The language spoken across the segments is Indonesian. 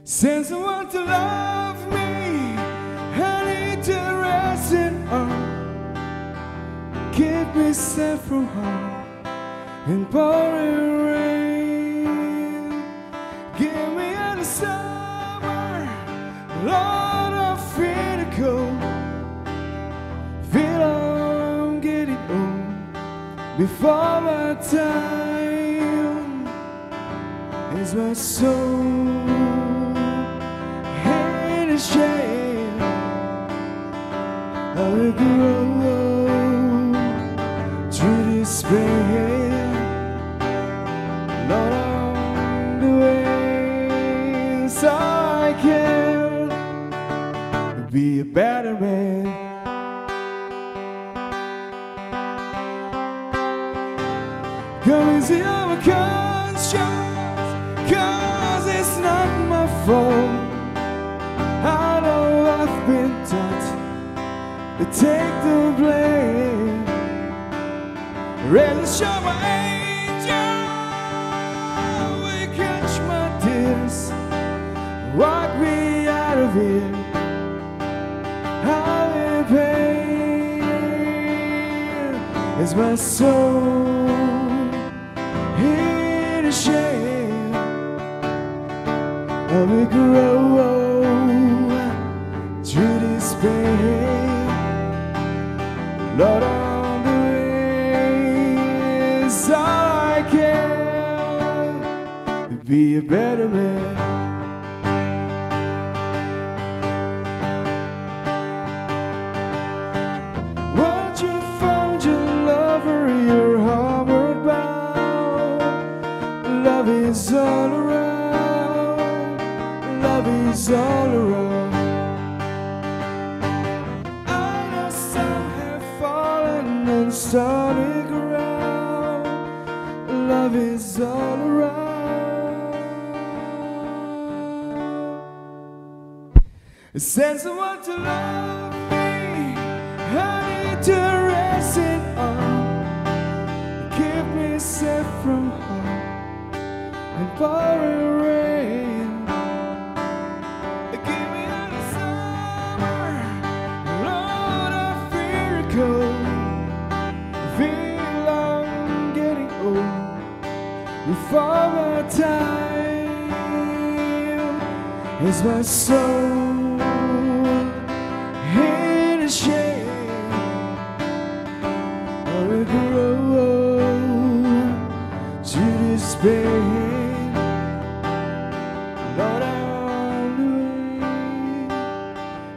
Since I want to love me, I need to rest in arms. Keep me safe from harm and pouring rain. Give me in the summer, Lord, I feel the cold. Feel I'm getting old before my time. Is my soul in a shame? I will grow through this pain. Lord, on the way, so I can be a better man. Come and see how my conscience, 'cause it's not my fault. I know I've been taught to take the blame. Rather show my angel, will catch my tears, walk me out of here. I'm in pain. It's my soul in a shame. I will grow through this pain. Lord, on the way is all I can to be a better man. Once you found your lover, you're homeward bound. Love is all around. Love is all around. Solid ground, love is all around. Since I want to love me, I need to rest in arms. Keep me safe from harm and pouring rain. Give me out of summer, Lord, I fear cold. Feel I'm getting old before my time. Is my soul in a shame? I will grow to this pain. Lord, I'm doing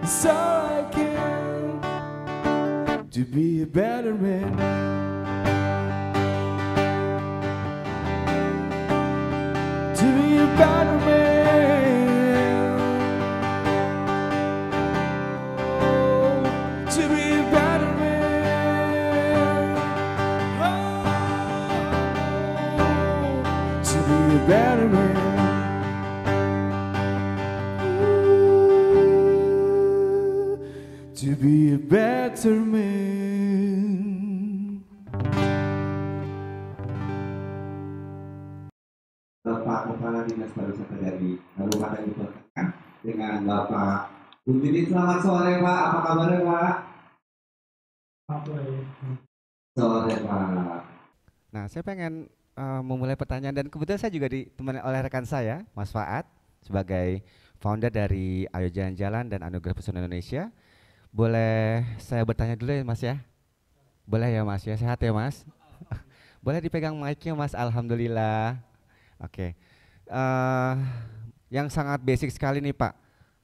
so I can to be a better man. To be a better man. Oh, to be a better man. Oh, to be a better man. Ooh, to be a better man. Bapak Kepala Dinas Pariwisata dari Kabupaten Bogor dengan Bapak Bujudin. Selamat sore Pak, apa kabarnya Pak? Sore Pak. Nah, saya pengen memulai pertanyaan dan kebetulan saya juga ditemani oleh rekan saya, Mas Faat, sebagai founder dari Ayo Jalan-Jalan dan Anugerah Pesona Indonesia. Boleh saya bertanya dulu ya Mas ya? Boleh ya Mas ya, sehat ya Mas? Boleh dipegang mic-nya Mas, alhamdulillah. Oke, yang sangat basic sekali nih Pak,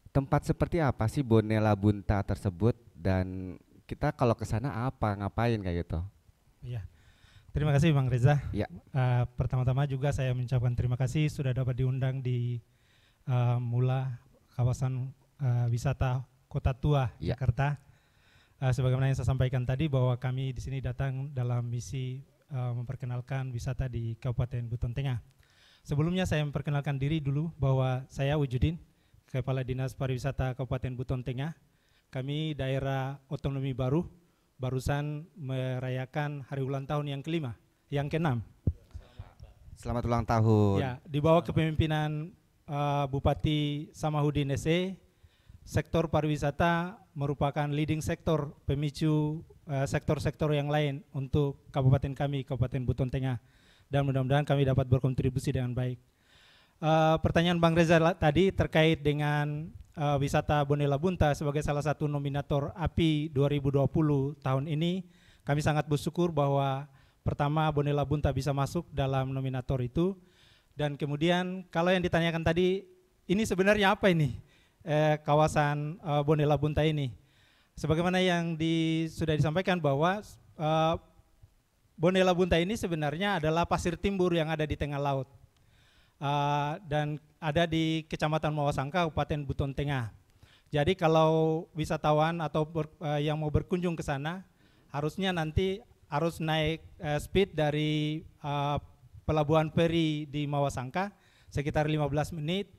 tempat seperti apa sih Bonella Bunta tersebut dan kita kalau ke sana apa, ngapain kayak gitu? Iya, terima kasih Bang Reza. Ya. Pertama-tama juga saya mengucapkan terima kasih sudah dapat diundang di Mula kawasan wisata Kota Tua Ya. Jakarta. Sebagaimana yang saya sampaikan tadi bahwa kami di sini datang dalam misi memperkenalkan wisata di Kabupaten Buton Tengah. Sebelumnya saya memperkenalkan diri dulu bahwa saya Wujudin, Kepala Dinas Pariwisata Kabupaten Buton Tengah. Kami daerah otonomi baru, barusan merayakan hari ulang tahun yang ke-6. Selamat ulang tahun. Ya, di bawah kepemimpinan Bupati Samahudin SE, sektor pariwisata merupakan leading sektor pemicu sektor-sektor yang lain untuk kabupaten kami, Kabupaten Buton Tengah, dan mudah-mudahan kami dapat berkontribusi dengan baik. Pertanyaan Bang Reza tadi terkait dengan wisata Bone Labunta sebagai salah satu nominator API 2020 tahun ini, kami sangat bersyukur bahwa pertama Bone Labunta bisa masuk dalam nominator itu, dan kemudian kalau yang ditanyakan tadi, ini sebenarnya apa ini kawasan Bone Labunta ini? Sebagaimana yang sudah disampaikan bahwa Bone Labunta ini sebenarnya adalah pasir timbur yang ada di tengah laut dan ada di Kecamatan Mawasangka, Kabupaten Buton Tengah. Jadi kalau wisatawan atau yang mau berkunjung ke sana, harusnya nanti harus naik speed dari pelabuhan feri di Mawasangka sekitar 15 menit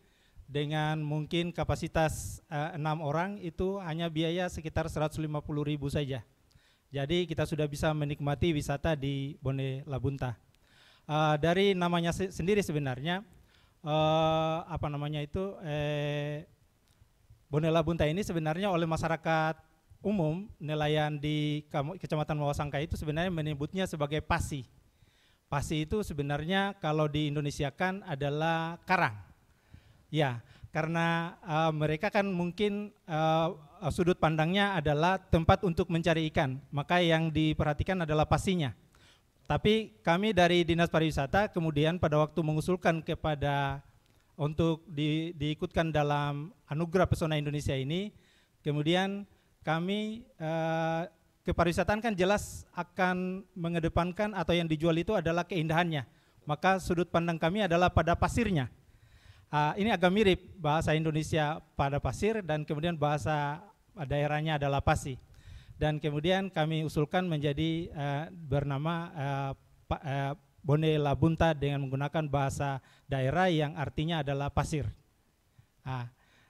dengan mungkin kapasitas 6 orang, itu hanya biaya sekitar 150.000 saja. Jadi kita sudah bisa menikmati wisata di Bone Labunta. Dari namanya sendiri sebenarnya Bone Labunta ini sebenarnya oleh masyarakat umum nelayan di Kecamatan Mawasangka itu sebenarnya menyebutnya sebagai pasi. Pasi itu sebenarnya kalau di Indonesiakan adalah karang. Ya, karena mereka kan mungkin sudut pandangnya adalah tempat untuk mencari ikan, maka yang diperhatikan adalah pasinya. Tapi kami dari Dinas Pariwisata kemudian pada waktu mengusulkan kepada untuk diikutkan dalam Anugerah Pesona Indonesia ini, kemudian kami kepariwisataan kan jelas akan mengedepankan atau yang dijual itu adalah keindahannya, maka sudut pandang kami adalah pada pasirnya. Ini agak mirip bahasa Indonesia pada pasir dan kemudian bahasa daerahnya adalah pasi. Dan kemudian kami usulkan menjadi bernama Bone Labunta dengan menggunakan bahasa daerah yang artinya adalah pasir.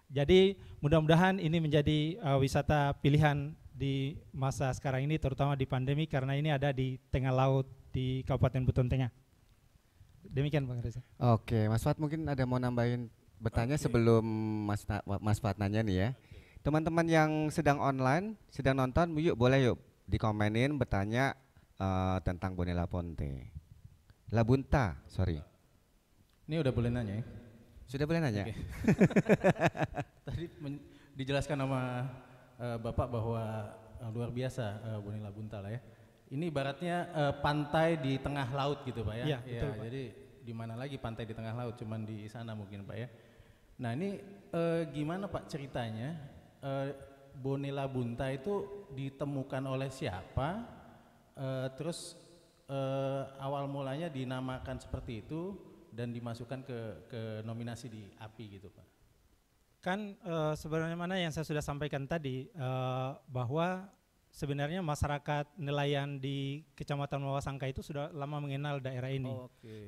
Jadi mudah-mudahan ini menjadi wisata pilihan di masa sekarang ini, terutama di pandemi, karena ini ada di tengah laut di Kabupaten Buton Tengah. Demikian Bang Reza. Oke, Mas Fat mungkin ada mau nambahin bertanya sebelum Mas Fat nanya nih ya. Teman-teman yang sedang online, sedang nonton, yuk boleh yuk dikomenin bertanya tentang Bone Labunta, sorry. Ini udah boleh nanya ya? Sudah boleh nanya? Okay. Tadi dijelaskan sama Bapak bahwa luar biasa Bone Labunta lah ya. Ini ibaratnya pantai di tengah laut gitu Pak ya? Iya, betul Pak. Jadi di mana lagi pantai di tengah laut, cuman di sana mungkin Pak ya. Nah ini gimana Pak ceritanya Bone Labunta itu ditemukan oleh siapa? Terus awal mulanya dinamakan seperti itu dan dimasukkan ke nominasi di API gitu Pak. Kan sebenarnya mana yang saya sudah sampaikan tadi bahwa sebenarnya masyarakat nelayan di Kecamatan Mawasangka itu sudah lama mengenal daerah ini,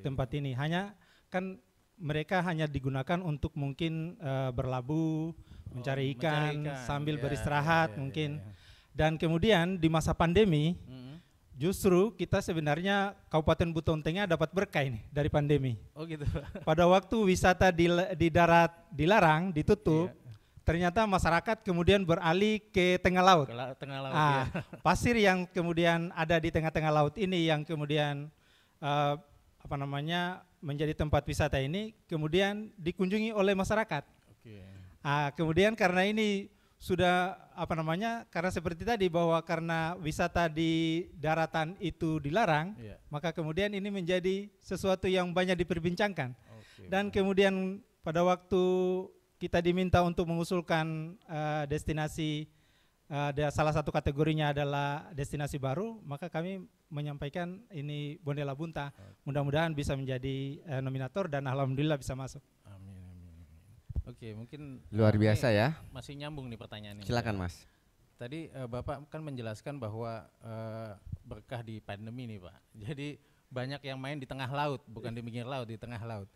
tempat ini. Hanya kan mereka hanya digunakan untuk mungkin berlabuh, mencari ikan sambil beristirahat mungkin. Dan kemudian di masa pandemi, justru kita sebenarnya Kabupaten Buton Tengah dapat berkah ini dari pandemi. Oh gitu. Pada waktu wisata di darat dilarang, ditutup, ternyata masyarakat kemudian beralih ke tengah laut. Tengah laut ya. Pasir yang kemudian ada di tengah-tengah laut ini yang kemudian menjadi tempat wisata ini kemudian dikunjungi oleh masyarakat. Kemudian karena ini sudah karena seperti tadi bahwa karena wisata di daratan itu dilarang, maka kemudian ini menjadi sesuatu yang banyak diperbincangkan. Dan kemudian pada waktu kita diminta untuk mengusulkan destinasi, salah satu kategorinya adalah destinasi baru, maka kami menyampaikan ini Bone Labunta. Mudah-mudahan bisa menjadi nominator dan alhamdulillah bisa masuk. Amin. Oke, mungkin luar biasa ya. Masih nyambung nih pertanyaan ini. Silakan Mas. Tadi Bapak kan menjelaskan bahwa berkah di pandemi nih Pak. Jadi banyak yang main di tengah laut, bukan di pinggir laut, di tengah laut.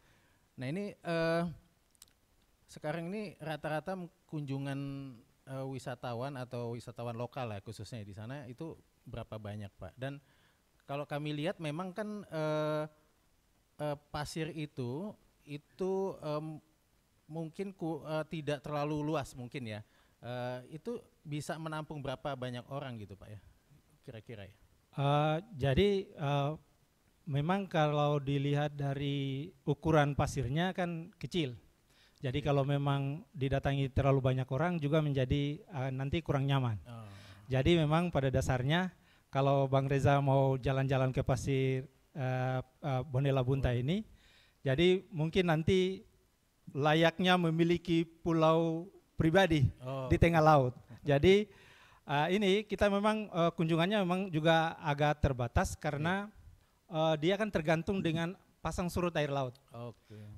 Nah ini sekarang ini rata-rata kunjungan wisatawan atau wisatawan lokal lah khususnya di sana itu berapa banyak Pak? Dan kalau kami lihat memang kan pasir itu mungkin tidak terlalu luas mungkin ya. Itu bisa menampung berapa banyak orang gitu Pak ya, kira-kira ya? Jadi memang kalau dilihat dari ukuran pasirnya kan kecil. Jadi kalau memang didatangi terlalu banyak orang juga menjadi nanti kurang nyaman. Jadi memang pada dasarnya kalau Bang Reza mau jalan-jalan ke pasir Bonela Bunta ini, jadi mungkin nanti layaknya memiliki pulau pribadi di tengah laut. Jadi ini kita memang kunjungannya memang juga agak terbatas karena dia kan tergantung dengan pasang surut air laut.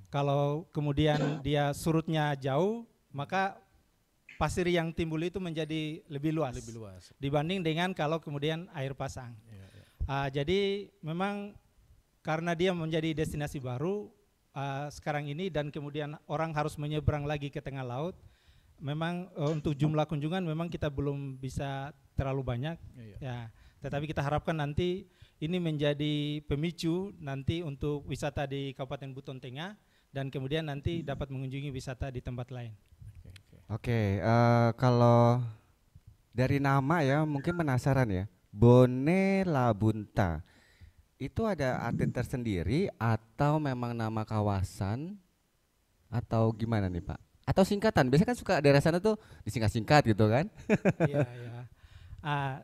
Kalau kemudian dia surutnya jauh, maka pasir yang timbul itu menjadi lebih luas dibanding dengan kalau kemudian air pasang. Jadi memang karena dia menjadi destinasi baru sekarang ini dan kemudian orang harus menyeberang lagi ke tengah laut, memang untuk jumlah kunjungan memang kita belum bisa terlalu banyak. Ya, tetapi kita harapkan nanti ini menjadi pemicu nanti untuk wisata di Kabupaten Buton Tengah dan kemudian nanti dapat mengunjungi wisata di tempat lain. Oke, kalau dari nama ya mungkin penasaran ya, Bonela Bunta itu ada arti tersendiri atau memang nama kawasan atau gimana nih Pak? Atau singkatan? Biasanya kan suka daerah sana tuh disingkat-singkat gitu kan? Iya, iya.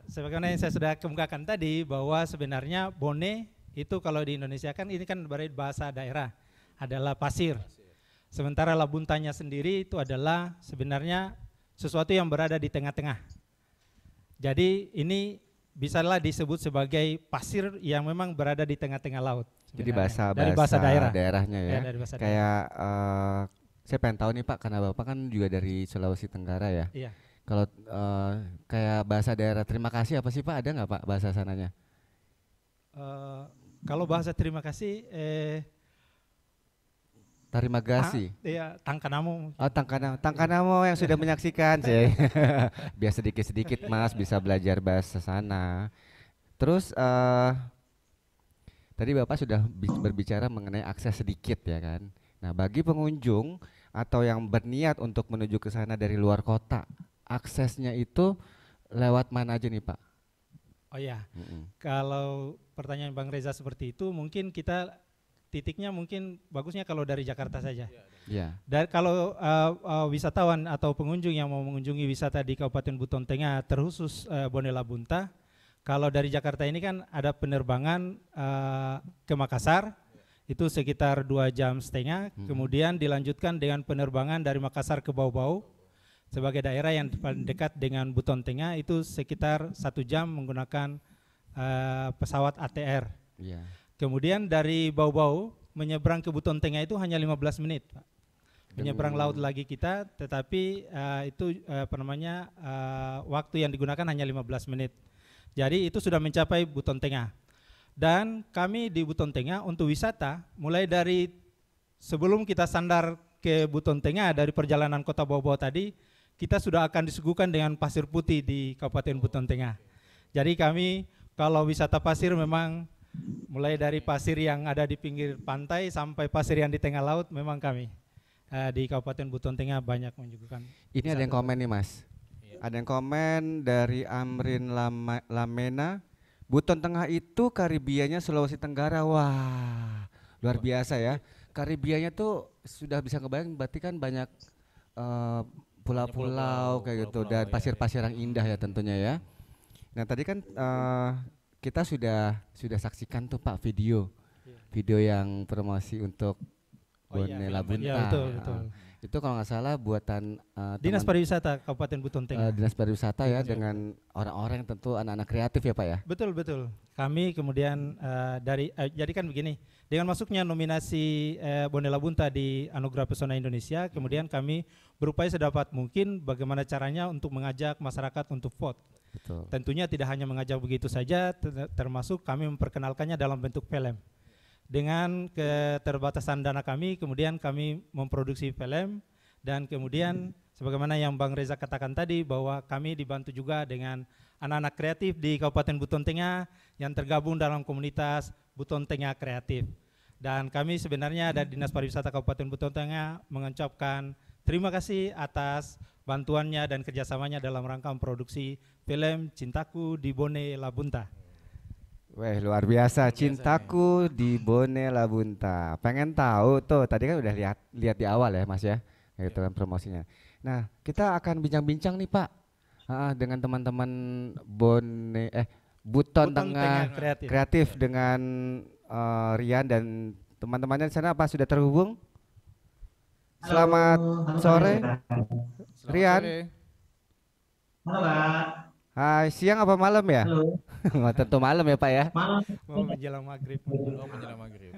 Sebagaimana yang saya sudah kemukakan tadi bahwa sebenarnya Bone itu kalau di Indonesia kan ini kan berarti bahasa daerah adalah pasir. Sementara Labuntanya sendiri itu adalah sebenarnya sesuatu yang berada di tengah-tengah. Jadi ini bisalah disebut sebagai pasir yang memang berada di tengah-tengah laut. Jadi bahasa dari bahasa daerah. daerahnya ya. Dari bahasa kayak saya pengen tahu nih Pak, karena Bapak kan juga dari Sulawesi Tenggara ya. Iya. Kalau kayak bahasa daerah terima kasih apa sih Pak? Ada nggak Pak bahasa sananya? Kalau bahasa terima kasih Terima kasih. Iya, tangkanamo. Oh, tangkanamo yang sudah menyaksikan sih. Biar sedikit-sedikit Mas bisa belajar bahasa sana. Terus tadi Bapak sudah berbicara mengenai akses sedikit ya kan. Nah, bagi pengunjung atau yang berniat untuk menuju ke sana dari luar kota, aksesnya itu lewat mana aja nih Pak? Oh ya, kalau pertanyaan Bang Reza seperti itu, mungkin kita titiknya mungkin bagusnya kalau dari Jakarta saja. Ya. Dan kalau wisatawan atau pengunjung yang mau mengunjungi wisata di Kabupaten Buton Tengah, terkhusus Bonela Bunta, kalau dari Jakarta ini kan ada penerbangan ke Makassar, itu sekitar 2,5 jam, kemudian dilanjutkan dengan penerbangan dari Makassar ke Bau-Bau, sebagai daerah yang paling dekat dengan Buton Tengah itu sekitar 1 jam menggunakan pesawat ATR. Yeah. Kemudian dari Bau-Bau menyeberang ke Buton Tengah itu hanya 15 menit, Pak. Menyeberang laut lagi kita, tetapi itu waktu yang digunakan hanya 15 menit. Jadi itu sudah mencapai Buton Tengah. Dan kami di Buton Tengah untuk wisata, mulai dari sebelum kita sandar ke Buton Tengah dari perjalanan kota Bau-Bau tadi, kita sudah akan disuguhkan dengan pasir putih di Kabupaten Buton Tengah. Jadi kami kalau wisata pasir memang mulai dari pasir yang ada di pinggir pantai sampai pasir yang di tengah laut memang kami di Kabupaten Buton Tengah banyak menyuguhkan. Ini ada yang komen nih Mas. Ada yang komen dari Amrin Lamena, Buton Tengah itu Karibianya Sulawesi Tenggara. Wah, luar biasa ya. Karibianya tuh sudah bisa ngebayang, berarti kan banyak pulau-pulau kayak gitu dan pasir-pasir yang indah ya tentunya ya. Nah tadi kan kita sudah saksikan tuh Pak video yang promosi untuk Bonela Bunta. Ya, betul. Itu kalau nggak salah buatan Dinas Pariwisata Kabupaten Buton Tengah. Dinas Pariwisata ya, dengan orang-orang yang tentu anak-anak kreatif ya Pak ya. Betul. Kami kemudian jadi kan begini, dengan masuknya nominasi Bonela Bunta di Anugerah Pesona Indonesia, kemudian kami berupaya sedapat mungkin bagaimana caranya untuk mengajak masyarakat untuk vote. Betul. Tentunya tidak hanya mengajak begitu saja, termasuk kami memperkenalkannya dalam bentuk film. Dengan keterbatasan dana kami, kemudian kami memproduksi film dan kemudian sebagaimana yang Bang Reza katakan tadi bahwa kami dibantu juga dengan anak-anak kreatif di Kabupaten Buton Tengah yang tergabung dalam komunitas Buton Tengah Kreatif. Dan kami sebenarnya dari Dinas Pariwisata Kabupaten Buton Tengah mengucapkan terima kasih atas bantuannya dan kerjasamanya dalam rangka memproduksi film Cintaku di Bone Labunta. Wah, luar biasa, Cintaku di Bone Labunta. Pengen tahu tuh, tadi kan udah lihat di awal ya Mas ya, gitu kan promosinya. Nah, kita akan bincang-bincang nih Pak, dengan teman-teman Buton Tengah Kreatif dengan Rian dan teman-temannya di sana. Apa sudah terhubung? Selamat sore, Rian. Halo Pak. Hai, siang apa malam ya? Halo. Tentu malam ya Pak ya. Malam. Mau menjelang maghrib. Oh, menjelang maghrib.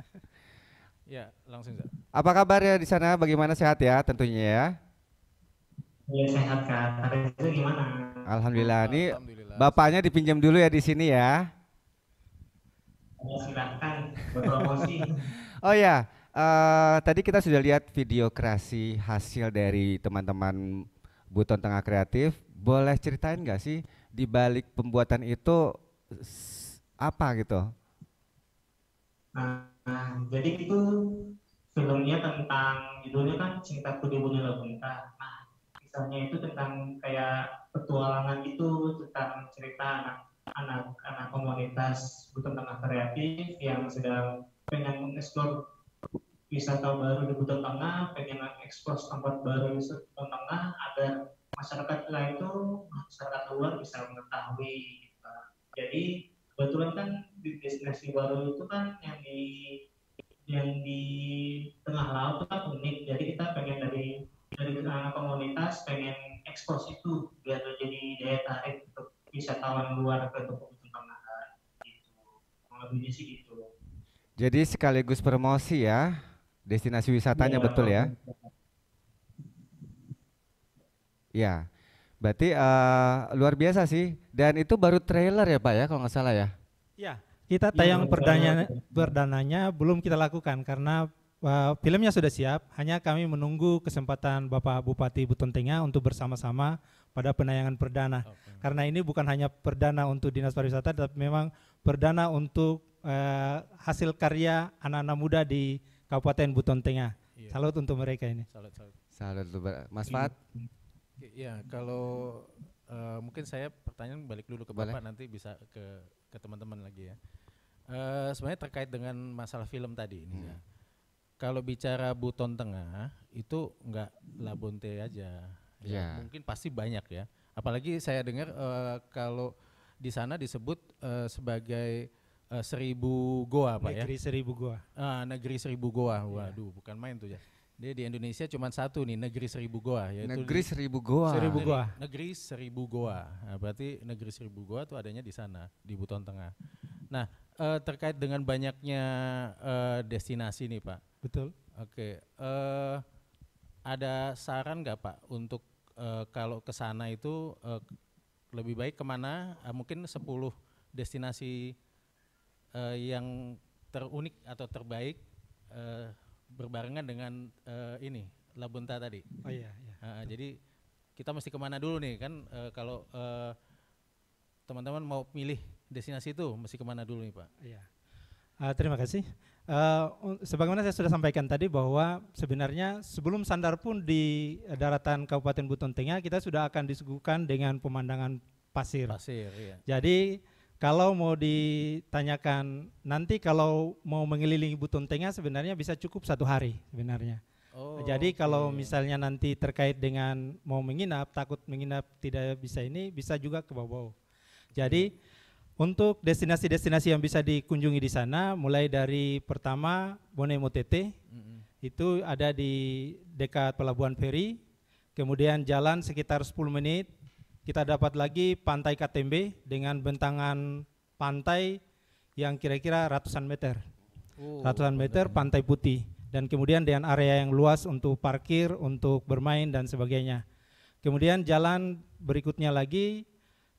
Ya, langsung Zak. Apa kabarnya di sana? Bagaimana, sehat ya tentunya ya? Iya sehat Kak. Hari itu gimana? Alhamdulillah. Ini Alhamdulillah. bapaknya dipinjam dulu ya di sini ya. Ya, silahkan berpromosi. Oh ya, tadi kita sudah lihat video kreasi hasil dari teman-teman Buton Tengah Kreatif. Boleh ceritain nggak sih di balik pembuatan itu apa gitu? Nah, jadi itu filmnya tentang judulnya kan Cintaku di Bone Labunta. Nah, kisahnya itu tentang kayak petualangan gitu, tentang cerita anak komunitas Buton Tengah Kreatif yang sedang pengen mengeksplor wisata baru di Buton Tengah, pengen mengeksplor tempat baru di Buton Tengah agar masyarakat luar bisa mengetahui gitu. Jadi kebetulan kan di destinasi baru itu kan yang di tengah laut itu kan unik. Jadi kita pengen dari komunitas pengen ekspos itu biar jadi daya tarik untuk wisatawan luar ke Buton Tengah gitu. Lebihnya sih gitu. Jadi sekaligus promosi ya, destinasi wisatanya Ya, betul ya? Ya, berarti luar biasa sih. Dan itu baru trailer ya Pak ya, kalau nggak salah ya? Ya, kita tayang perdananya belum kita lakukan karena filmnya sudah siap. Hanya kami menunggu kesempatan Bapak Bupati Buton Tengah untuk bersama-sama pada penayangan perdana. Karena ini bukan hanya perdana untuk Dinas Pariwisata, tapi memang perdana untuk hasil karya anak-anak muda di Kabupaten Buton Tengah. Iya. Salut untuk mereka ini. Salut. Salut, Mas Fat. Ya, kalau mungkin saya pertanyaan balik dulu ke Bapak, nanti bisa ke teman-teman lagi ya. Sebenarnya terkait dengan masalah film tadi ini ya. Kalau bicara Buton Tengah itu enggak Labonte aja. Ya, mungkin pasti banyak ya. Apalagi saya dengar kalau di sana disebut sebagai 1000 goa Pak ya. Negeri 1000 goa. Negeri 1000 goa. Waduh, bukan main tuh ya. Dia di Indonesia cuma satu nih, Negeri 1000 goa, yaitu Negeri 1000 goa. 1000 goa. Negeri 1000 goa. Nah, berarti Negeri 1000 goa itu adanya di sana, di Buton Tengah. Nah, terkait dengan banyaknya destinasi nih Pak. Betul. Oke, ada saran nggak Pak untuk kalau ke sana itu lebih baik kemana? Mungkin 10 destinasi yang terunik atau terbaik berbarengan dengan ini Labunta tadi. Oh iya. Jadi kita mesti kemana dulu nih kan kalau teman-teman mau pilih destinasi itu mesti kemana dulu nih Pak? Iya. Terima kasih. Sebagaimana saya sudah sampaikan tadi bahwa sebenarnya sebelum sandar pun di daratan Kabupaten Buton Tengah kita sudah akan disuguhkan dengan pemandangan pasir. Pasir, iya. Jadi kalau mau ditanyakan nanti kalau mau mengelilingi Buton Tengah sebenarnya bisa cukup 1 hari sebenarnya. Jadi kalau misalnya nanti terkait dengan mau menginap, takut menginap tidak bisa ini, bisa juga ke bawah. Jadi untuk destinasi-destinasi yang bisa dikunjungi di sana, mulai dari pertama Bone Motete, itu ada di dekat Pelabuhan Feri, kemudian jalan sekitar 10 menit, kita dapat lagi Pantai Katembe dengan bentangan pantai yang kira-kira ratusan meter. Ratusan meter pantai putih. Dan kemudian dengan area yang luas untuk parkir, untuk bermain dan sebagainya. Kemudian jalan berikutnya lagi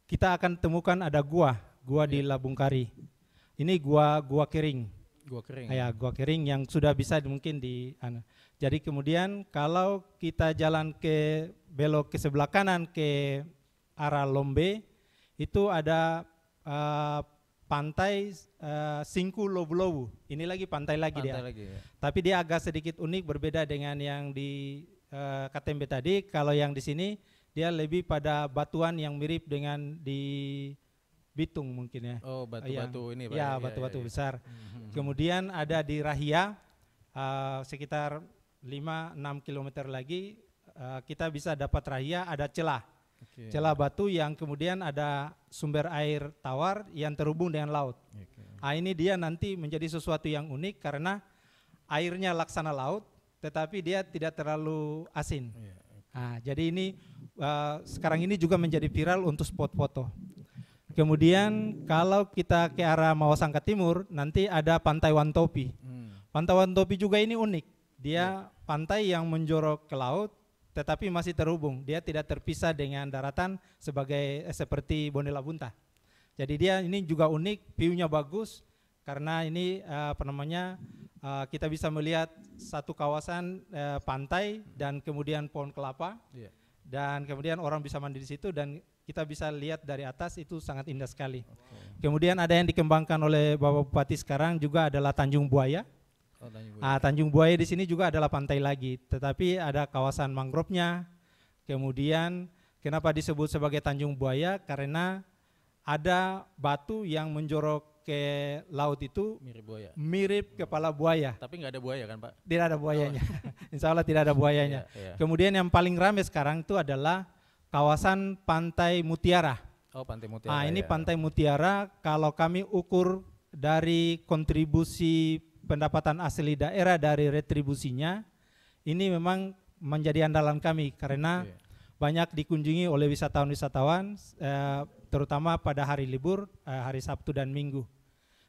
kita akan temukan ada gua di Labungkari. Ini gua kering. Gua kering. Ya, gua kering yang sudah bisa mungkin di Jadi kemudian kalau kita jalan belok ke sebelah kanan ke arah Lombe itu ada pantai Singku Lobu-Lobu. Ini lagi pantai lagi dia. Pantai lagi ya. Tapi dia agak sedikit unik, berbeda dengan yang di KTMB tadi. Kalau yang di sini dia lebih pada batuan yang mirip dengan di Bitung mungkin ya. Oh, batu-batu ini Pak. Ya, Iya, batu-batu iya, iya. besar. Kemudian ada di Rahia sekitar 5-6 kilometer lagi kita bisa dapat Rahia, ada celah. Oke. Celah batu yang kemudian ada sumber air tawar yang terhubung dengan laut. Oke. Ini dia nanti menjadi sesuatu yang unik karena airnya laksana laut, tetapi dia tidak terlalu asin. Iya. Jadi ini sekarang ini juga menjadi viral untuk spot foto. Kemudian kalau kita ke arah Mawasangka Timur, nanti ada Pantai Wantopi. Pantai Wantopi juga ini unik. Dia pantai yang menjorok ke laut, tetapi masih terhubung. Dia tidak terpisah dengan daratan seperti Bonela Bunta. Jadi dia ini juga unik, view-nya bagus karena ini kita bisa melihat satu kawasan pantai dan kemudian pohon kelapa. Iya. Dan kemudian orang bisa mandi di situ dan kita bisa lihat dari atas, itu sangat indah sekali. Kemudian ada yang dikembangkan oleh Bapak Bupati sekarang juga adalah Tanjung Buaya. Oh, Tanjung Buaya. Tanjung Buaya di sini juga adalah pantai lagi, tetapi ada kawasan mangrove-nya. Kemudian kenapa disebut sebagai Tanjung Buaya? Karena ada batu yang menjorok ke laut itu Mirip buaya. mirip kepala buaya. Tapi nggak ada buaya kan Pak? Tidak ada buayanya. Insya Allah tidak ada buayanya. Iya, iya. Kemudian yang paling ramai sekarang itu adalah kawasan Pantai Mutiara. Oh, Pantai Mutiara. Ini ya. Pantai Mutiara kalau kami ukur dari kontribusi pendapatan asli daerah dari retribusinya, ini memang menjadi andalan kami karena Iya. banyak dikunjungi oleh wisatawan-wisatawan, terutama pada hari libur, hari Sabtu dan Minggu.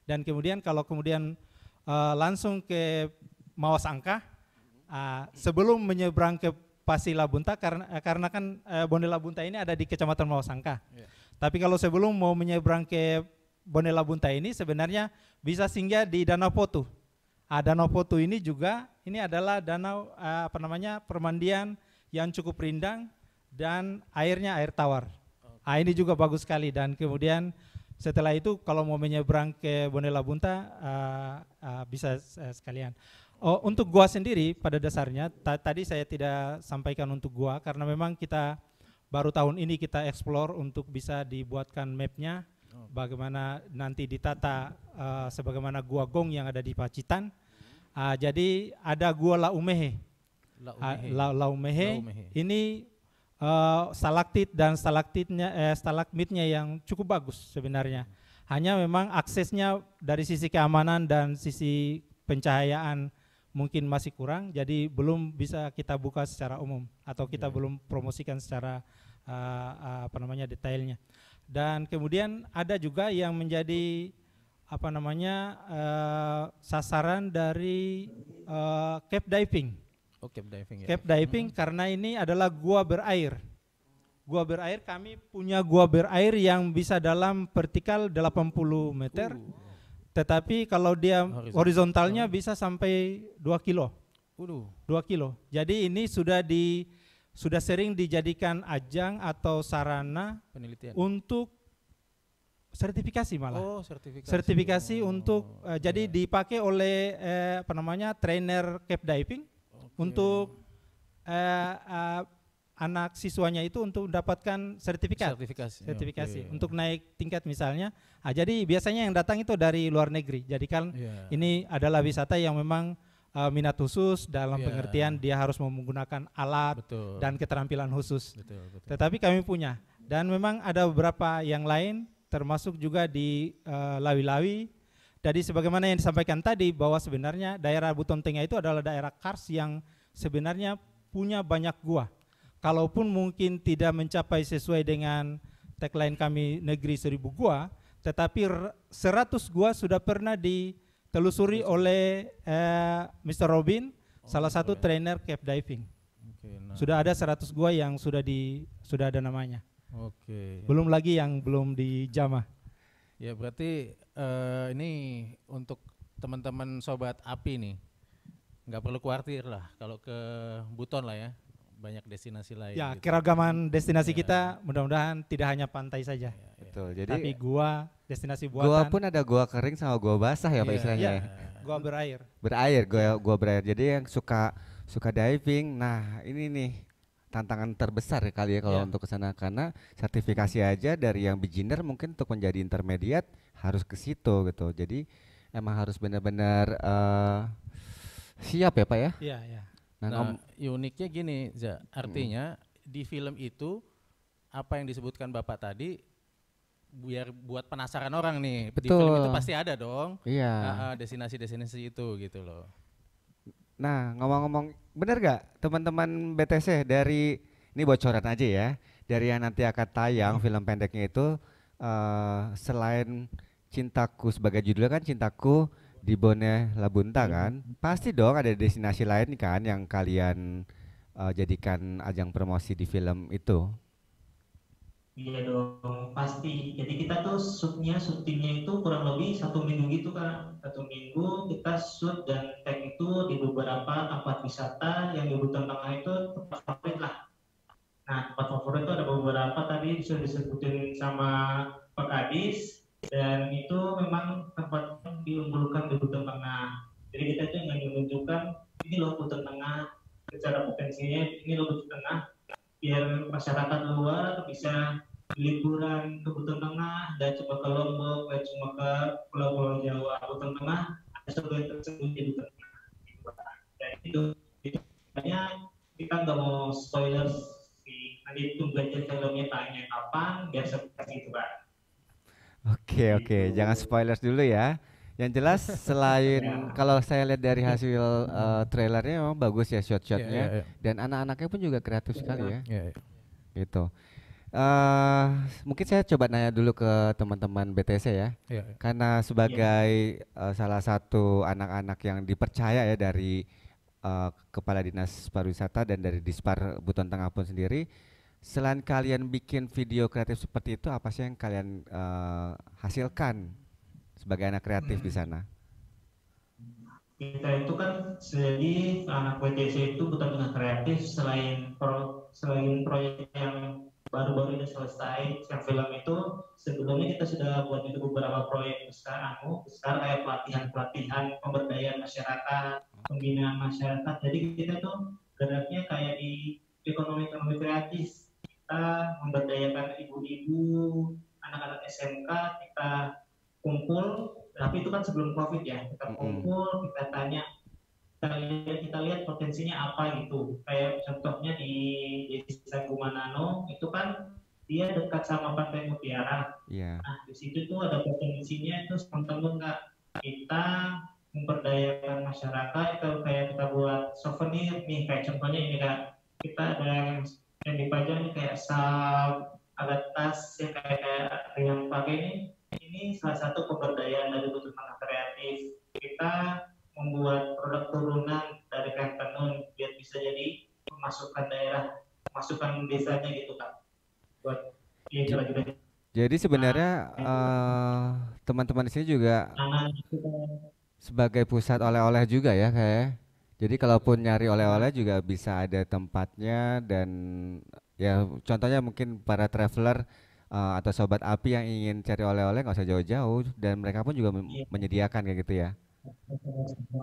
Dan kemudian kalau kemudian langsung ke Mawasangka, sebelum menyeberang ke Pasila Bunta karena kan Bonela Bunta ini ada di Kecamatan Mawasangka. Yeah. Tapi kalau sebelum mau menyeberang ke Bonela Bunta ini sebenarnya bisa singgah di Danau Potu. Danau Potu ini juga ini adalah danau permandian yang cukup rindang dan airnya air tawar. Ini juga bagus sekali dan kemudian setelah itu kalau mau menyeberang ke Bonela Bunta bisa sekalian. Untuk gua sendiri pada dasarnya tadi saya tidak sampaikan untuk gua karena memang kita baru tahun ini kita explore untuk bisa dibuatkan mapnya bagaimana nanti ditata sebagaimana gua Gong yang ada di Pacitan. Jadi ada gua Laumehe. Laumehe ini stalaktit dan stalagmitnya yang cukup bagus sebenarnya. Hanya memang aksesnya dari sisi keamanan dan sisi pencahayaan mungkin masih kurang, jadi belum bisa kita buka secara umum atau kita belum promosikan secara detailnya. Dan kemudian ada juga yang menjadi sasaran dari cave diving. Oh, cave diving ya. Cave diving karena ini adalah gua berair. Gua berair, kami punya gua berair yang bisa dalam vertikal 80 meter. Tetapi kalau dia horizontalnya bisa sampai 2 kilo. 2 kilo. Jadi ini sudah sering dijadikan ajang atau sarana penelitian untuk sertifikasi malah. Oh, sertifikasi. Sertifikasi untuk jadi dipakai oleh trainer cave diving untuk anak siswanya itu untuk mendapatkan sertifikasi untuk naik tingkat misalnya. Jadi biasanya yang datang itu dari luar negeri. Jadi kan ini adalah wisata yang memang minat khusus dalam pengertian dia harus menggunakan alat dan keterampilan khusus. Betul. Tetapi kami punya dan memang ada beberapa yang lain termasuk juga di Lawi-Lawi. Jadi sebagaimana yang disampaikan tadi bahwa sebenarnya daerah Buton Tengah itu adalah daerah kars yang sebenarnya punya banyak gua. Kalaupun mungkin tidak mencapai sesuai dengan tagline kami negeri 1000 gua, tetapi 100 gua sudah pernah ditelusuri oleh Mr. Robin, salah satu trainer cave diving. Sudah ada 100 gua yang sudah ada namanya. Belum lagi yang belum dijamah. Ya berarti ini untuk teman-teman sobat api nih, nggak perlu khawatir lah kalau ke Buton lah ya. banyak destinasi lain. Ya, gitu. keragaman destinasi Ya. kita mudah-mudahan tidak hanya pantai saja, Betul. Jadi tapi gua, destinasi gua buatan, pun ada gua kering sama gua basah ya Pak Iya, istilahnya. iya. Ya. gua berair. Berair, gua berair. Jadi yang suka diving, nah ini nih tantangan terbesar kali ya kalau Iya. untuk ke sana karena sertifikasi aja dari yang beginner mungkin untuk menjadi intermediate harus ke situ gitu. Jadi emang harus benar-benar siap ya Pak ya. Iya, iya. Nah, Nah, uniknya gini, Za, artinya di film itu apa yang disebutkan Bapak tadi biar buat penasaran orang nih. Di film itu Betul. pasti ada dong iya. destinasi-destinasi itu gitu loh. Nah, ngomong-ngomong, bener gak teman-teman BTC dari ini bocoran aja ya, dari yang nanti akan tayang film pendeknya itu selain Cintaku sebagai judulnya kan Cintaku di Bone Labunta kan, pasti dong ada destinasi lain kan yang kalian jadikan ajang promosi di film itu. Iya dong, pasti. Jadi kita tuh syutingnya itu kurang lebih 1 minggu gitu kan. 1 minggu kita shoot dan tag itu di beberapa tempat wisata yang di Buton Tengah itu tempat favorit lah. Nah, tempat favorit itu ada beberapa tadi sudah disebutin sama Pak Kadis, dan itu memang tempat yang diunggulkan di Buton Tengah. Jadi kita itu ingin menunjukkan ini loh Buton Tengah, secara potensinya ini loh Buton Tengah, biar masyarakat luar bisa liburan ke Buton Tengah dan cuma ke Lombok, dan cuma ke Pulau-Pulau Jawa. Buton Tengah ada sesuatu yang tersebut di Buton Tengah. Dan itu hanya kita nggak mau spoiler sih, nanti tunggu aja filmnya tanya kapan biar seperti itu Pak. Oke, jangan spoilers dulu ya. Yang jelas selain kalau saya lihat dari hasil trailernya memang bagus ya shot-shotnya dan anak-anaknya pun juga kreatif sekali ya. Gitu. Mungkin saya coba nanya dulu ke teman-teman BTC ya. Karena sebagai salah satu anak-anak yang dipercaya ya dari Kepala Dinas Pariwisata dan dari Dispar Buton Tengah pun sendiri, selain kalian bikin video kreatif seperti itu, apa sih yang kalian hasilkan sebagai anak kreatif di sana? Kita itu kan jadi anak BTC itu Buton Tengah kreatif, selain proyek yang baru-baru ini selesai yang film itu, sebelumnya kita sudah buat itu beberapa proyek besar kayak pelatihan pemberdayaan masyarakat, pembinaan masyarakat. Jadi kita tuh geraknya kayak di ekonomi kreatif. Kita memberdayakan ibu-ibu, anak-anak SMK, kita kumpul, tapi itu kan sebelum COVID ya, kita kumpul, kita tanya, kita lihat potensinya apa gitu. Kayak contohnya di Desa Gumanano itu kan dia dekat sama Pantai Mutiara. Nah di situ tuh ada potensinya itu teman-teman nggak kita memberdayakan masyarakat, itu kayak kita buat souvenir nih, kayak contohnya ini Kak, kita ada yang dipajang nih kayak sal, ada tas yang kayak yang pakai ini salah satu pemberdayaan dari Buton Tengah kreatif. Kita membuat produk turunan dari kain tenun biar bisa jadi pemasukan daerah, pemasukan desanya gitu Kak. Buat jadi sebenarnya teman-teman di sini juga sebagai pusat oleh-oleh juga ya kayak. Jadi kalaupun nyari oleh-oleh juga bisa ada tempatnya dan ya contohnya mungkin para traveler atau sobat api yang ingin cari oleh-oleh nggak usah jauh-jauh dan mereka pun juga menyediakan kayak gitu ya.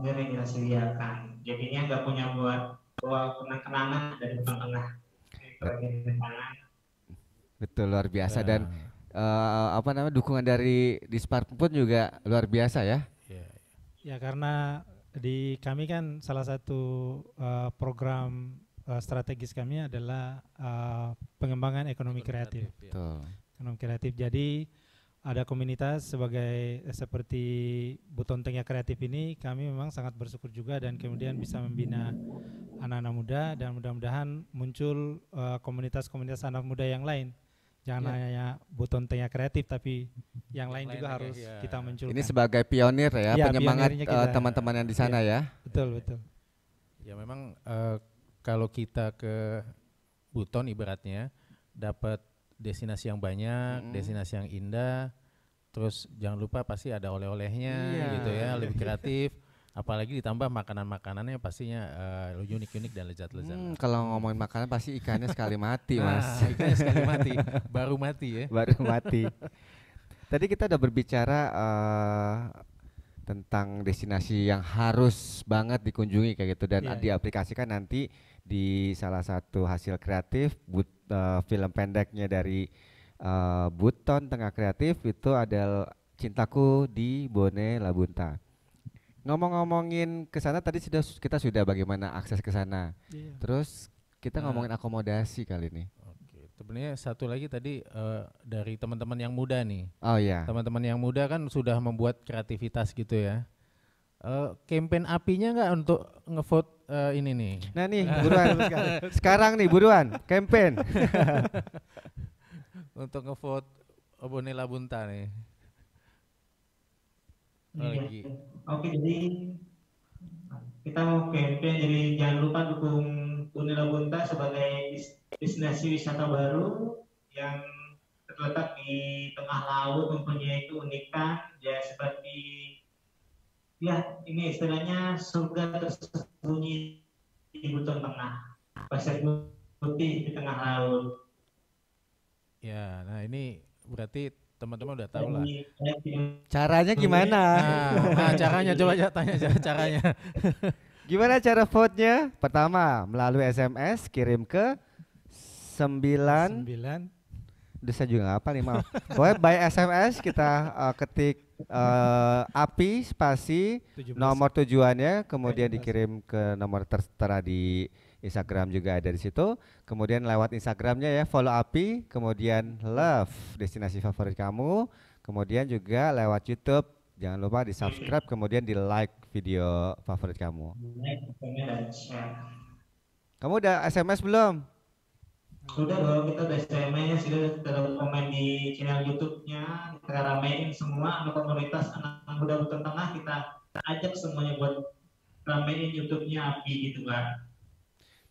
Yang kita sediakan, jadinya nggak punya buat bawa kenang-kenangan dari Buton Tengah. Betul, luar biasa dan apa namanya dukungan dari Dispar pun juga luar biasa ya. Ya karena di kami kan salah satu program strategis kami adalah pengembangan ekonomi kreatif. Ekonomi kreatif. Jadi ada komunitas seperti Buton Tengah Kreatif ini, kami memang sangat bersyukur juga dan kemudian bisa membina anak-anak muda dan mudah-mudahan muncul komunitas-komunitas anak muda yang lain. Jangan hanya Buton Tengah Kreatif tapi yang lain juga harus kita munculkan. Ini sebagai pionir ya, penyemangat teman-teman yang di sana ya. Betul. Ya memang kalau kita ke Buton ibaratnya dapat destinasi yang banyak, destinasi yang indah, terus jangan lupa pasti ada oleh-olehnya gitu ya, lebih kreatif. Apalagi ditambah makanan-makanannya pastinya unik-unik dan lezat-lezat. Kalau ngomongin makanan pasti ikannya sekali mati, Mas. Ikannya sekali mati, baru mati ya. Baru mati. Tadi kita udah berbicara tentang destinasi yang harus banget dikunjungi kayak gitu dan diaplikasikan nanti di salah satu hasil kreatif film pendeknya dari Buton Tengah Kreatif itu adalah Cintaku di Bone Labunta. Ngomong-ngomongin ke sana tadi kita sudah bagaimana akses ke sana. Terus kita ngomongin akomodasi kali ini. Oke, sebenarnya satu lagi tadi dari teman-teman yang muda nih. Oh iya. Teman-teman yang muda kan sudah membuat kreativitas gitu ya. Campaign apinya nggak untuk ngevote ini nih? Nah nih buruan sekarang nih buruan campaign untuk ngevote Bone Labunta nih. Lagi. Oke, jadi kita mau campaign, jadi jangan lupa dukung Bone Labunta sebagai destinasi wisata baru yang terletak di tengah laut, mempunyai keunikan ya seperti ini istilahnya surga tersembunyi di Buton Tengah, pasir putih di tengah laut. Ya, nah ini berarti teman-teman udah tahu lah. caranya gimana. Nah, caranya coba tanya caranya. Gimana cara vote-nya? Pertama melalui SMS kirim ke 9. Udah saya juga nggak apa nih, maaf. Pokoknya by SMS kita ketik API spasi 17. nomor tujuannya, kemudian dikirim ke nomor tertera di Instagram juga ada di situ. Kemudian lewat Instagramnya ya follow API, kemudian love destinasi favorit kamu, kemudian juga lewat YouTube jangan lupa di subscribe, kemudian di like video favorit kamu. Kamu udah SMS belum? Sudah dong, kita udah SMS, sudah komen di channel YouTube-nya, kita ramein semua anak komunitas anak muda Buton Tengah, kita ajak semuanya buat ramein YouTube-nya API gitu kan.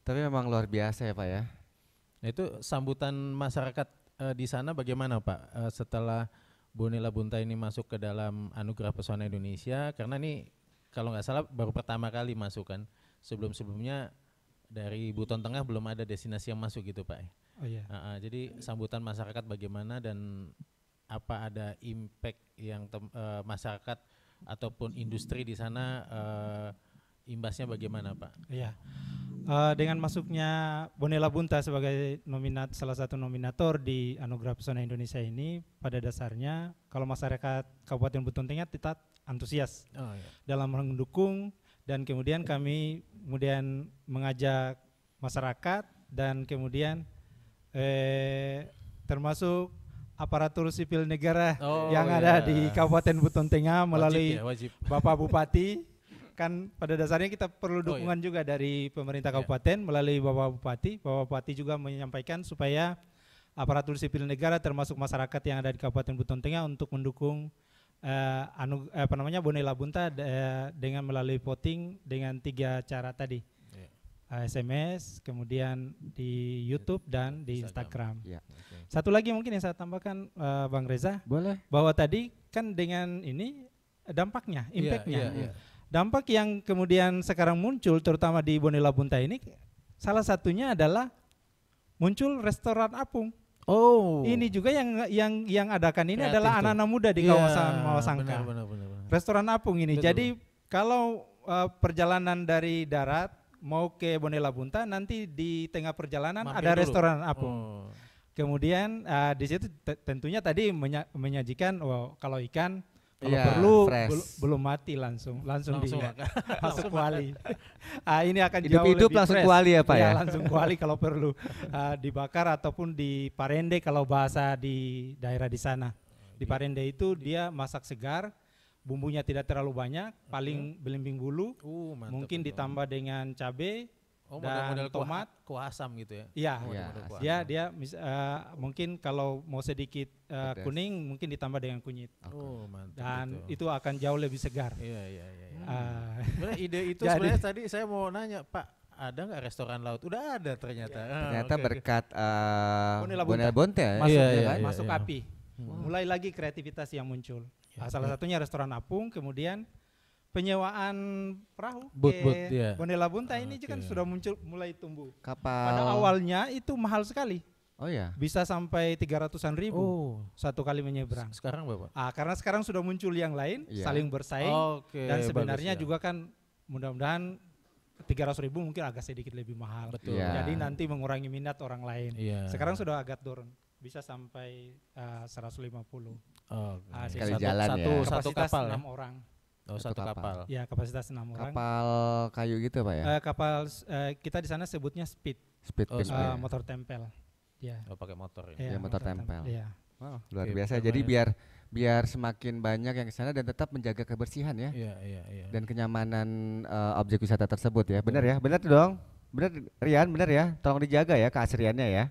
Tapi memang luar biasa ya Pak ya. Nah itu sambutan masyarakat di sana bagaimana Pak setelah Bone Labunta ini masuk ke dalam Anugerah Pesona Indonesia, karena ini kalau nggak salah baru pertama kali masuk kan, sebelum-sebelumnya dari Buton Tengah belum ada destinasi yang masuk gitu Pak. Oh iya. Jadi sambutan masyarakat bagaimana dan apa ada impact yang masyarakat ataupun industri di sana imbasnya bagaimana Pak? Iya. Dengan masuknya Bone Labunta sebagai salah satu nominator di Anugerah Pesona Indonesia ini, pada dasarnya kalau masyarakat Kabupaten Buton Tengah tetap antusias dalam mendukung, dan kemudian kami mengajak masyarakat dan kemudian termasuk aparatur sipil negara yang ada di Kabupaten Buton Tengah melalui wajib. Bapak Bupati. Kan pada dasarnya kita perlu dukungan juga dari pemerintah kabupaten melalui Bapak Bupati. Bapak Bupati juga menyampaikan supaya aparatur sipil negara termasuk masyarakat yang ada di Kabupaten Buton Tengah untuk mendukung Bone Labunta dengan melalui voting dengan 3 cara tadi. SMS, kemudian di YouTube dan di Instagram. Satu lagi mungkin yang saya tambahkan Bang Reza. Boleh. Bahwa tadi kan dengan ini dampaknya, impactnya. Dampak yang kemudian sekarang muncul terutama di Bone Labunta ini salah satunya adalah muncul restoran apung. Ini juga yang adakan ini kreatif adalah tuh. anak-anak muda di kawasan Mawasangka. Benar. Restoran apung ini. Betul. Jadi kalau perjalanan dari darat mau ke Bone Labunta, nanti di tengah perjalanan Mampir ada dulu. restoran apung. Kemudian di situ tentunya tadi menyajikan kalau ikan kalau perlu belum mati langsung masuk kuali. Ini akan jauh Hidup-hidup lebih langsung fresh. kuali ya Pak ya? Langsung kuali kalau perlu dibakar ataupun di parende kalau bahasa di daerah di sana. Di parende itu dia masak segar, bumbunya tidak terlalu banyak, paling belimbing bulu, mungkin ditambah dengan cabai dan model tomat, kuah asam gitu ya. Iya. Dia mungkin kalau mau sedikit kuning mungkin ditambah dengan kunyit. Mantap. Dan itu akan jauh lebih segar. Iya. Sebenarnya ide itu sebenarnya tadi saya mau nanya Pak, ada nggak restoran laut? Udah ada ternyata. Ternyata berkat Bone Bone Labunta ya. Masuk api. Mulai lagi kreativitas yang muncul. Salah satunya restoran apung, kemudian penyewaan perahu Boot, ke iya. Bone Labunta ini Oke. kan sudah muncul mulai tumbuh. Kapal. Pada awalnya itu mahal sekali, Oh ya. bisa sampai 300-an ribu Oh, satu kali menyeberang. sekarang berapa? Karena sekarang sudah muncul yang lain, Iya. saling bersaing, Oke, dan bagus sebenarnya ya. juga kan mudah-mudahan 300 ribu mungkin agak sedikit lebih mahal. Betul. Iya. Jadi nanti mengurangi minat orang lain. Iya. Sekarang sudah agak turun, bisa sampai 150. Oh, Sekali satu, jalan satu, ya. satu Kapasitas kapal ya? 6 orang. Oh, Satu satu kapal. Ya, kapasitas 6 orang. Kapal kayu gitu Pak ya? Kapal kita di sana sebutnya speed, Speed Oh, pin. speed. ya. motor tempel. Ya. Oh, pakai motor ya. Iya, motor tempel. Iya. Wow, luar Oke, biasa. lumayan. Jadi biar semakin banyak yang ke sana dan tetap menjaga kebersihan ya Iya, iya, iya. dan kenyamanan objek wisata tersebut ya. Benar ya? Benar dong. Benar Rian, benar ya? Tolong dijaga ya keasriannya ya.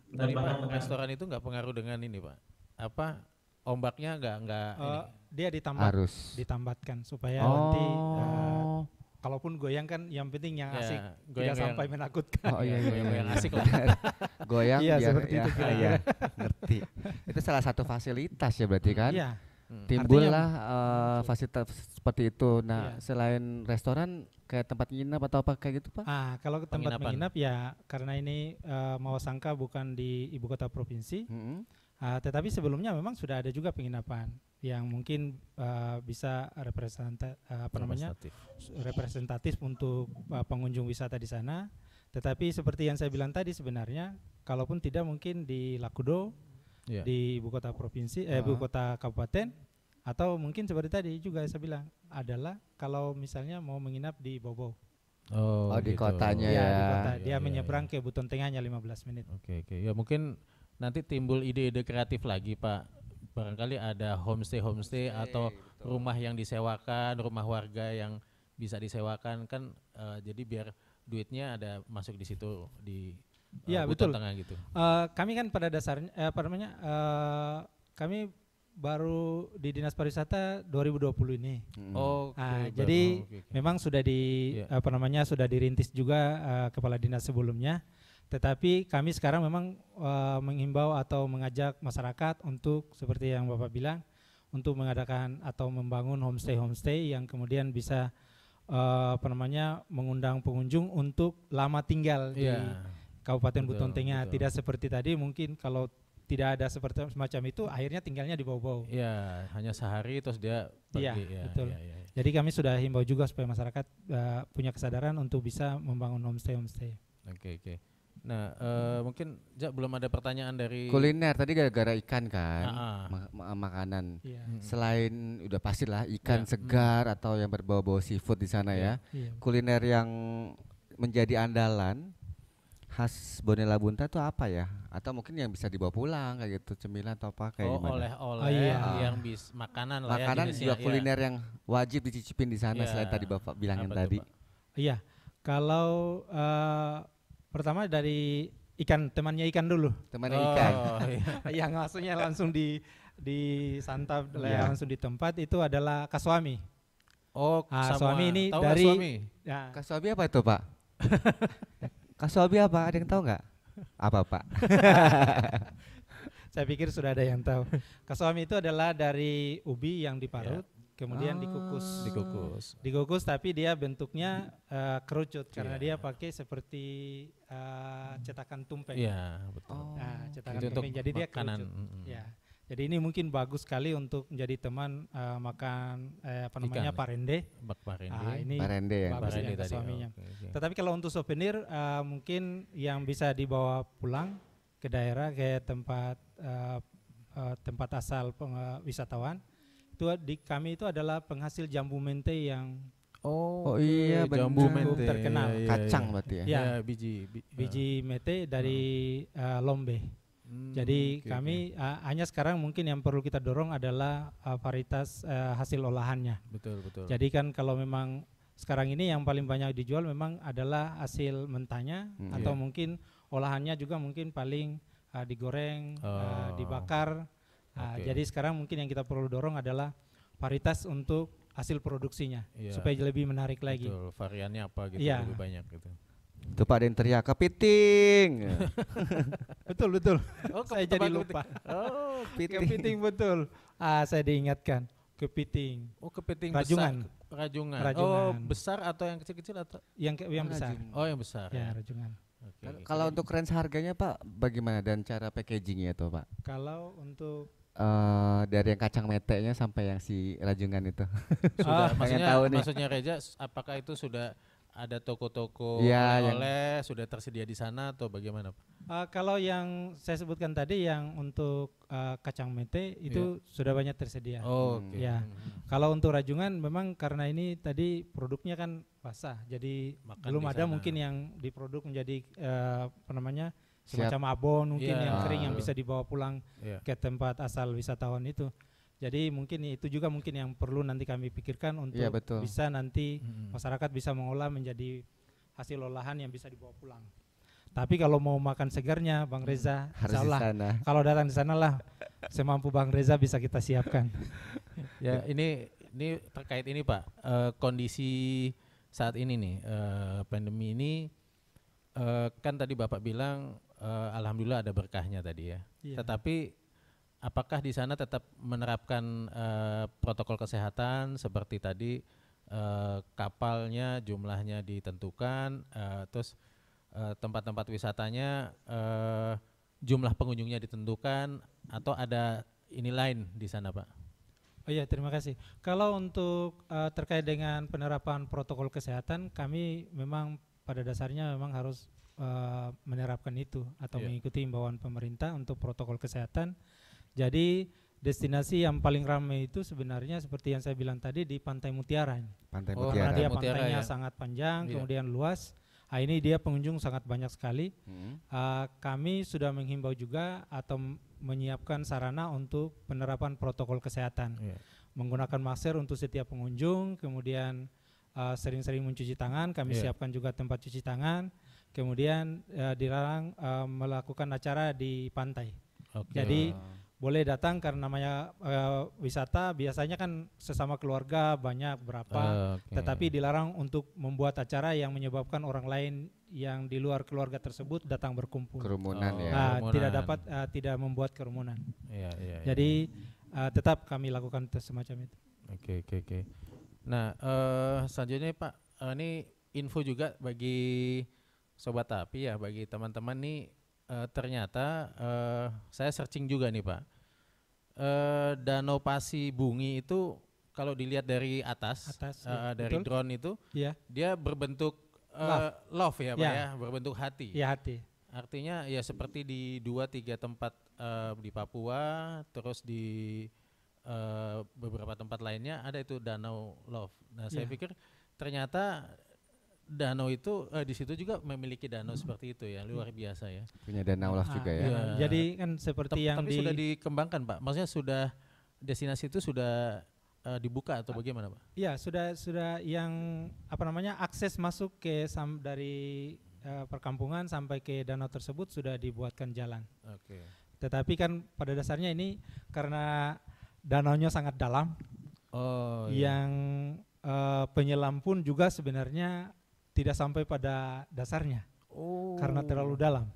Tadi Pak, restoran itu nggak pengaruh dengan ini Pak? Apa ombaknya nggak ini? Dia Harus. ditambatkan supaya nanti Oh. kalaupun goyang kan yang penting yang Ya, asik, tidak goyang-goyang. sampai menakutkan. Oh iya iya, Goyang-goyang iya. asik lah. Goyang Iya, biar seperti ya, itu kira-kira. iya, ngerti. Itu salah satu fasilitas ya berarti kan? Iya. Timbullah muncul. fasilitas seperti itu. Nah, Iya. selain restoran kayak tempat nginap atau apa kayak gitu, Pak? Kalau ke tempat Penginapan. menginap ya karena ini Mawasangka bukan di ibu kota provinsi, Mm-mm. tetapi sebelumnya memang sudah ada juga penginapan yang mungkin bisa Representatif. representatif untuk pengunjung wisata di sana. Tetapi seperti yang saya bilang tadi sebenarnya, kalaupun tidak mungkin di Lakudo, Iya. di ibu kota provinsi, ibu kota kabupaten, atau mungkin seperti tadi juga saya bilang adalah kalau misalnya mau menginap di Bobo. Oh, di gitu. kotanya Iya, ya. di kota. Iya, Dia iya, menyeberang iya. ke Buton Tengahnya 15 menit. Oke, oke. Ya mungkin nanti timbul ide-ide kreatif lagi Pak. Barangkali ada homestay atau rumah yang disewakan, rumah warga yang bisa disewakan kan, jadi biar duitnya ada masuk di situ di Iya, Buton betul. Tengah gitu. Kami kan pada dasarnya kami baru di Dinas Pariwisata 2020 ini. Oh, Jadi memang sudah Iya. sudah dirintis juga kepala dinas sebelumnya. Tetapi kami sekarang memang menghimbau atau mengajak masyarakat untuk seperti yang Bapak bilang untuk mengadakan atau membangun homestay yang kemudian bisa mengundang pengunjung untuk lama tinggal di Kabupaten Betul, Buton Tengah. betul. Tidak seperti tadi mungkin kalau tidak ada seperti semacam itu akhirnya tinggalnya di bawah-bawah. Iya, hanya sehari terus dia pergi. Iya, Ya, betul. iya, iya. Jadi kami sudah himbau juga supaya masyarakat punya kesadaran untuk bisa membangun homestay. Oke, oke. Nah, mungkin belum ada pertanyaan dari Kuliner tadi gara-gara ikan kan, makanan. Iya. Selain udah pastilah ikan Iya. segar atau yang berbau-bau seafood di sana ya. Iya. Kuliner yang menjadi andalan khas Bone Labunta itu apa ya? Atau mungkin yang bisa dibawa pulang kayak gitu, cemilan atau apa kayak gimana? oleh-oleh Oh, iya. yang makanan lah Makanan ya juga jenisnya, kuliner yang wajib dicicipin di sana Iya. selain tadi Bapak bilangin Apa tuh, tadi. Pak? Iya. Kalau pertama dari temannya ikan dulu. Temannya ikan. Oh, iya. Yang maksudnya langsung disantap Iya. langsung di tempat itu adalah kaswami. Oh, Suami ini tahu nggak dari suami? Ya, Kaswabi apa itu Pak? Kaswabi apa? Ada yang tahu nggak? Apa Pak? saya pikir sudah ada yang tahu. Kaswami itu adalah dari ubi yang diparut, kemudian Dikukus. dikukus tapi dia bentuknya kerucut karena Iya. dia pakai seperti cetakan tumpeng. Iya, betul. Cetakan Itu untuk tumpeng. Jadi dia makanan. kerucut. Ya. Jadi ini mungkin bagus sekali untuk menjadi teman makan Ikan. parende. Bak parende. Ini Parende ya. bagus Parende yang tadi. suaminya. Oke, oke. Tetapi kalau untuk souvenir mungkin yang bisa dibawa pulang ke daerah ke tempat asal wisatawan itu kami itu adalah penghasil jambu mente yang Oh oke, iya, jambu benar. mente Terkenal. Kacang berarti ya. Ya. Ya, biji mente dari Lombe. Jadi kami hanya sekarang mungkin yang perlu kita dorong adalah varietas hasil olahannya. betul, betul. Jadi kan kalau memang sekarang ini yang paling banyak dijual memang adalah hasil mentahnya atau Iya. mungkin olahannya juga mungkin paling digoreng, Oh. dibakar. Oke. Jadi sekarang mungkin yang kita perlu dorong adalah varietas untuk hasil produksinya Iya. supaya lebih menarik lagi. Betul, variannya apa gitu Iya. lebih banyak gitu. Tuh Pak ada yang teriak kepiting. Betul. Oh, Saya jadi lupa. Oh, Kepiting betul. Saya diingatkan. kepiting, Oh, kepiting rajungan. besar. Rajungan. Rajungan. Oh, besar atau yang kecil-kecil atau? yang besar. Oh, yang besar. Ya, rajungan. Oke, oke. Kalau untuk range harganya Pak, bagaimana dan cara packagingnya tuh Pak? Kalau untuk Dari yang kacang metenya sampai yang si rajungan itu. Sudah, pengen tahu nih. maksudnya Reja, apakah itu sudah ada toko-toko Iya, oleh-oleh sudah tersedia di sana atau bagaimana, Pak? kalau yang saya sebutkan tadi yang untuk kacang mete itu sudah banyak tersedia. Oh, oke. Ya. Kalau untuk rajungan memang karena ini tadi produknya kan basah, jadi Makan belum di ada sana. mungkin yang diproduk menjadi apa namanya Siap. semacam abon mungkin Iya. yang kering yang Ah. bisa dibawa pulang Iya. ke tempat asal wisatawan itu. Jadi mungkin itu juga mungkin yang perlu nanti kami pikirkan untuk Iya, betul. bisa nanti Mm-mm. masyarakat bisa mengolah menjadi hasil olahan yang bisa dibawa pulang. Tapi kalau mau makan segarnya Bang Reza, Harus insya di Allah sana. kalau datang di sana lah semampu Bang Reza bisa kita siapkan. Ya, ini terkait ini Pak, kondisi saat ini nih, pandemi ini, kan tadi Bapak bilang alhamdulillah ada berkahnya tadi ya. Iya. Tetapi apakah di sana tetap menerapkan protokol kesehatan seperti tadi, kapalnya jumlahnya ditentukan, terus tempat-tempat wisatanya jumlah pengunjungnya ditentukan, atau ada ini lain di sana Pak? Oh iya, terima kasih. Kalau untuk terkait dengan penerapan protokol kesehatan, kami memang pada dasarnya memang harus menerapkan itu atau Iya. mengikuti imbauan pemerintah untuk protokol kesehatan. Jadi destinasi yang paling ramai itu sebenarnya seperti yang saya bilang tadi di Pantai Mutiara. Pantai Oh, Karena Mutiara. dia Mutiara pantainya ya. sangat panjang, Iya. kemudian luas. Nah, ini dia pengunjung sangat banyak sekali. Hmm. Kami sudah menghimbau juga atau menyiapkan sarana untuk penerapan protokol kesehatan. Iya. Menggunakan masker untuk setiap pengunjung, kemudian sering-sering mencuci tangan. Kami Iya. siapkan juga tempat cuci tangan. Kemudian dilarang melakukan acara di pantai. Oke. Jadi boleh datang karena namanya wisata biasanya kan sesama keluarga banyak berapa, Oke. tetapi dilarang untuk membuat acara yang menyebabkan orang lain yang di luar keluarga tersebut datang berkumpul. Kerumunan Oh. ya. Kerumunan. Tidak dapat tidak membuat kerumunan. Iya, iya, iya. Jadi tetap kami lakukan semacam itu. Oke, oke, oke. Nah, selanjutnya Pak, ini info juga bagi Sobat Tapi ya, bagi teman-teman nih, ternyata saya searching juga nih Pak, Danau Pasibungi itu kalau dilihat dari atas, Ya, dari betul. drone itu, Iya, dia berbentuk love ya Pak Ya. ya, berbentuk hati. ya hati. Artinya ya seperti di 2-3 tempat di Papua, terus di beberapa tempat lainnya ada itu danau love. Nah, saya Ya. pikir ternyata danau itu di situ juga memiliki danau seperti itu ya, luar biasa ya. Punya danau love juga ya. Iya. Jadi kan seperti yang Tapi sudah dikembangkan Pak, maksudnya sudah destinasi itu sudah dibuka atau bagaimana Pak? Iya, sudah yang apa namanya akses masuk ke dari perkampungan sampai ke danau tersebut sudah dibuatkan jalan. Oke. Tetapi kan pada dasarnya ini karena danaunya sangat dalam, Oh, yang penyelam pun juga sebenarnya tidak sampai pada dasarnya Oh. karena terlalu dalam.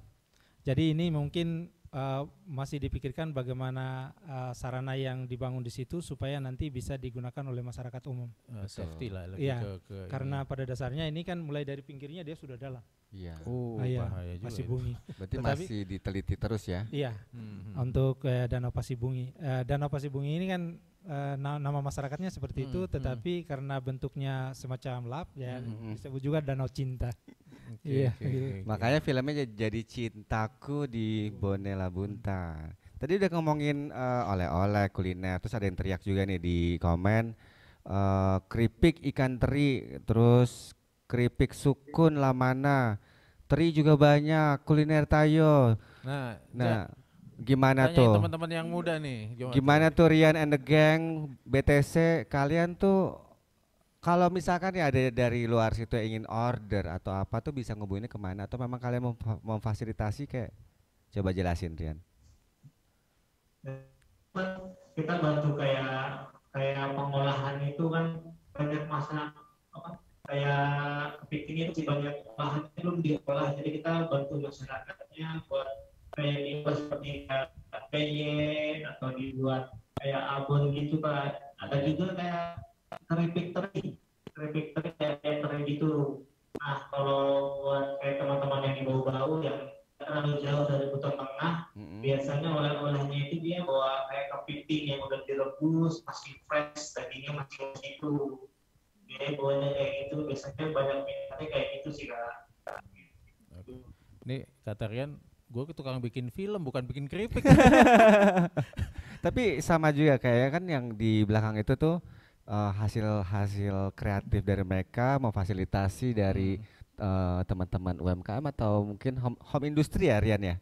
Jadi ini mungkin masih dipikirkan bagaimana sarana yang dibangun di situ supaya nanti bisa digunakan oleh masyarakat umum. Safety lah lebih Iya, ke Karena pada dasarnya ini kan mulai dari pinggirnya dia sudah dalam. Iya. oh, Iya, bahaya juga itu. Pasibungi. Berarti Tetapi- masih diteliti terus ya. Iya, Hmm. untuk Danau Pasibungi. Danau Pasibungi ini kan nama masyarakatnya seperti itu, tetapi karena bentuknya semacam lap ya disebut juga Danau Cinta. Oke, Iya, oke, gitu. oke, oke. Makanya filmnya jadi Cintaku di Bonela Bunta. Tadi udah ngomongin oleh-oleh kuliner, terus ada yang teriak juga nih di komen, keripik ikan teri, terus keripik sukun lamana, teri juga banyak, kuliner tayo. Nah, Nah, gimana tanyain tuh? teman-teman yang muda nih, Gimana tuh Rian and the Gang, BTC, kalian tuh kalau misalkan ya ada dari luar situ yang ingin order atau apa tuh bisa ngubunginnya kemana? Atau memang kalian memfasilitasi kayak, coba jelasin Rian. Kita bantu kayak pengolahan itu kan banyak masalah kayak kepiting itu banyak bahannya belum diolah, jadi kita bantu masyarakatnya buat kayak dibuat seperti kayak peyek atau dibuat kayak abon gitu Pak. Ada juga refectory kayak gitu. Nah, kalau buat kayak teman-teman yang di bau-bau yang nggak terlalu jauh dari Buton Tengah, biasanya oleh-olehnya itu dia bawa kayak kepiting yang udah direbus, masih fresh, dagingnya masih itu. Dia bawanya kayak gitu, biasanya banyak minatnya kayak gitu sih Kak. Ini kata Rian, gue tukang bikin film bukan bikin keripik. Tapi sama juga kayak kan yang di belakang itu tuh hasil-hasil kreatif dari mereka memfasilitasi dari teman-teman UMKM atau mungkin home industry ya Rian ya?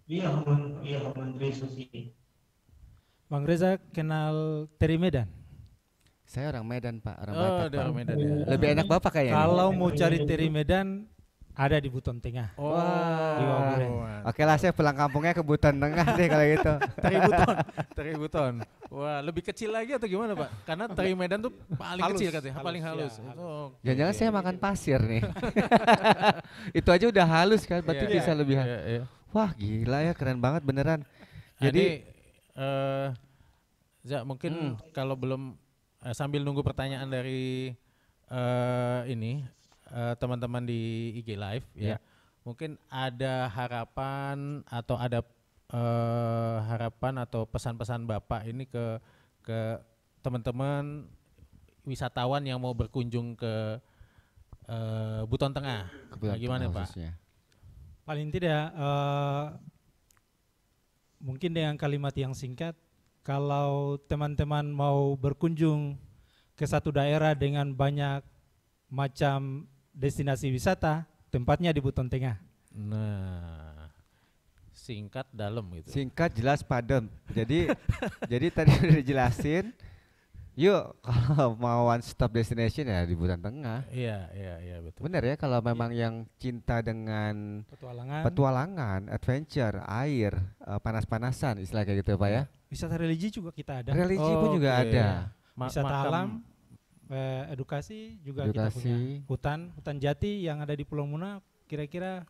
Iya, home industry. Bang Reza kenal Teri Medan? Saya orang Medan Pak, orang Oh, Batak dari Pak. Medan ya. Lebih enak Bapak kayaknya. Kalau mau cari Teri Medan, ada di Buton Tengah. Oh, Di Waburen. Oke lah, saya pulang kampungnya ke Buton Tengah deh kalau gitu. Teri Buton. Wah, lebih kecil lagi atau gimana Pak? Karena teri Medan tuh paling Halus, kecil katanya, halus, paling halus. ya, Itu, oke, Jangan-jangan oke. saya makan pasir nih. Itu aja udah halus kan, berarti Iya, bisa lebih iya, iya. Wah gila ya, keren banget beneran. Jadi Za, mungkin kalau belum sambil nunggu pertanyaan dari ini teman-teman di IG Live ya. Ya. Mungkin ada harapan atau ada harapan atau pesan-pesan Bapak ini ke teman-teman wisatawan yang mau berkunjung ke Buton Tengah. Nah, gimana Pak? Khususnya. Paling tidak mungkin dengan kalimat yang singkat, kalau teman-teman mau berkunjung ke satu daerah dengan banyak macam destinasi wisata, tempatnya di Buton Tengah. Nah, singkat dalam gitu. Singkat, jelas, padat. Jadi tadi udah dijelasin. Yuk kalau mau one stop destination ya di Buton Tengah. Iya betul. Bener ya kalau memang yang cinta dengan petualangan, adventure, air, panas-panasan istilah kayak gitu ya Pak ya. Wisata religi juga kita ada. Religi pun juga Oke. ada. Wisata alam, edukasi juga kita punya. Hutan jati yang ada di Pulau Muna kira-kira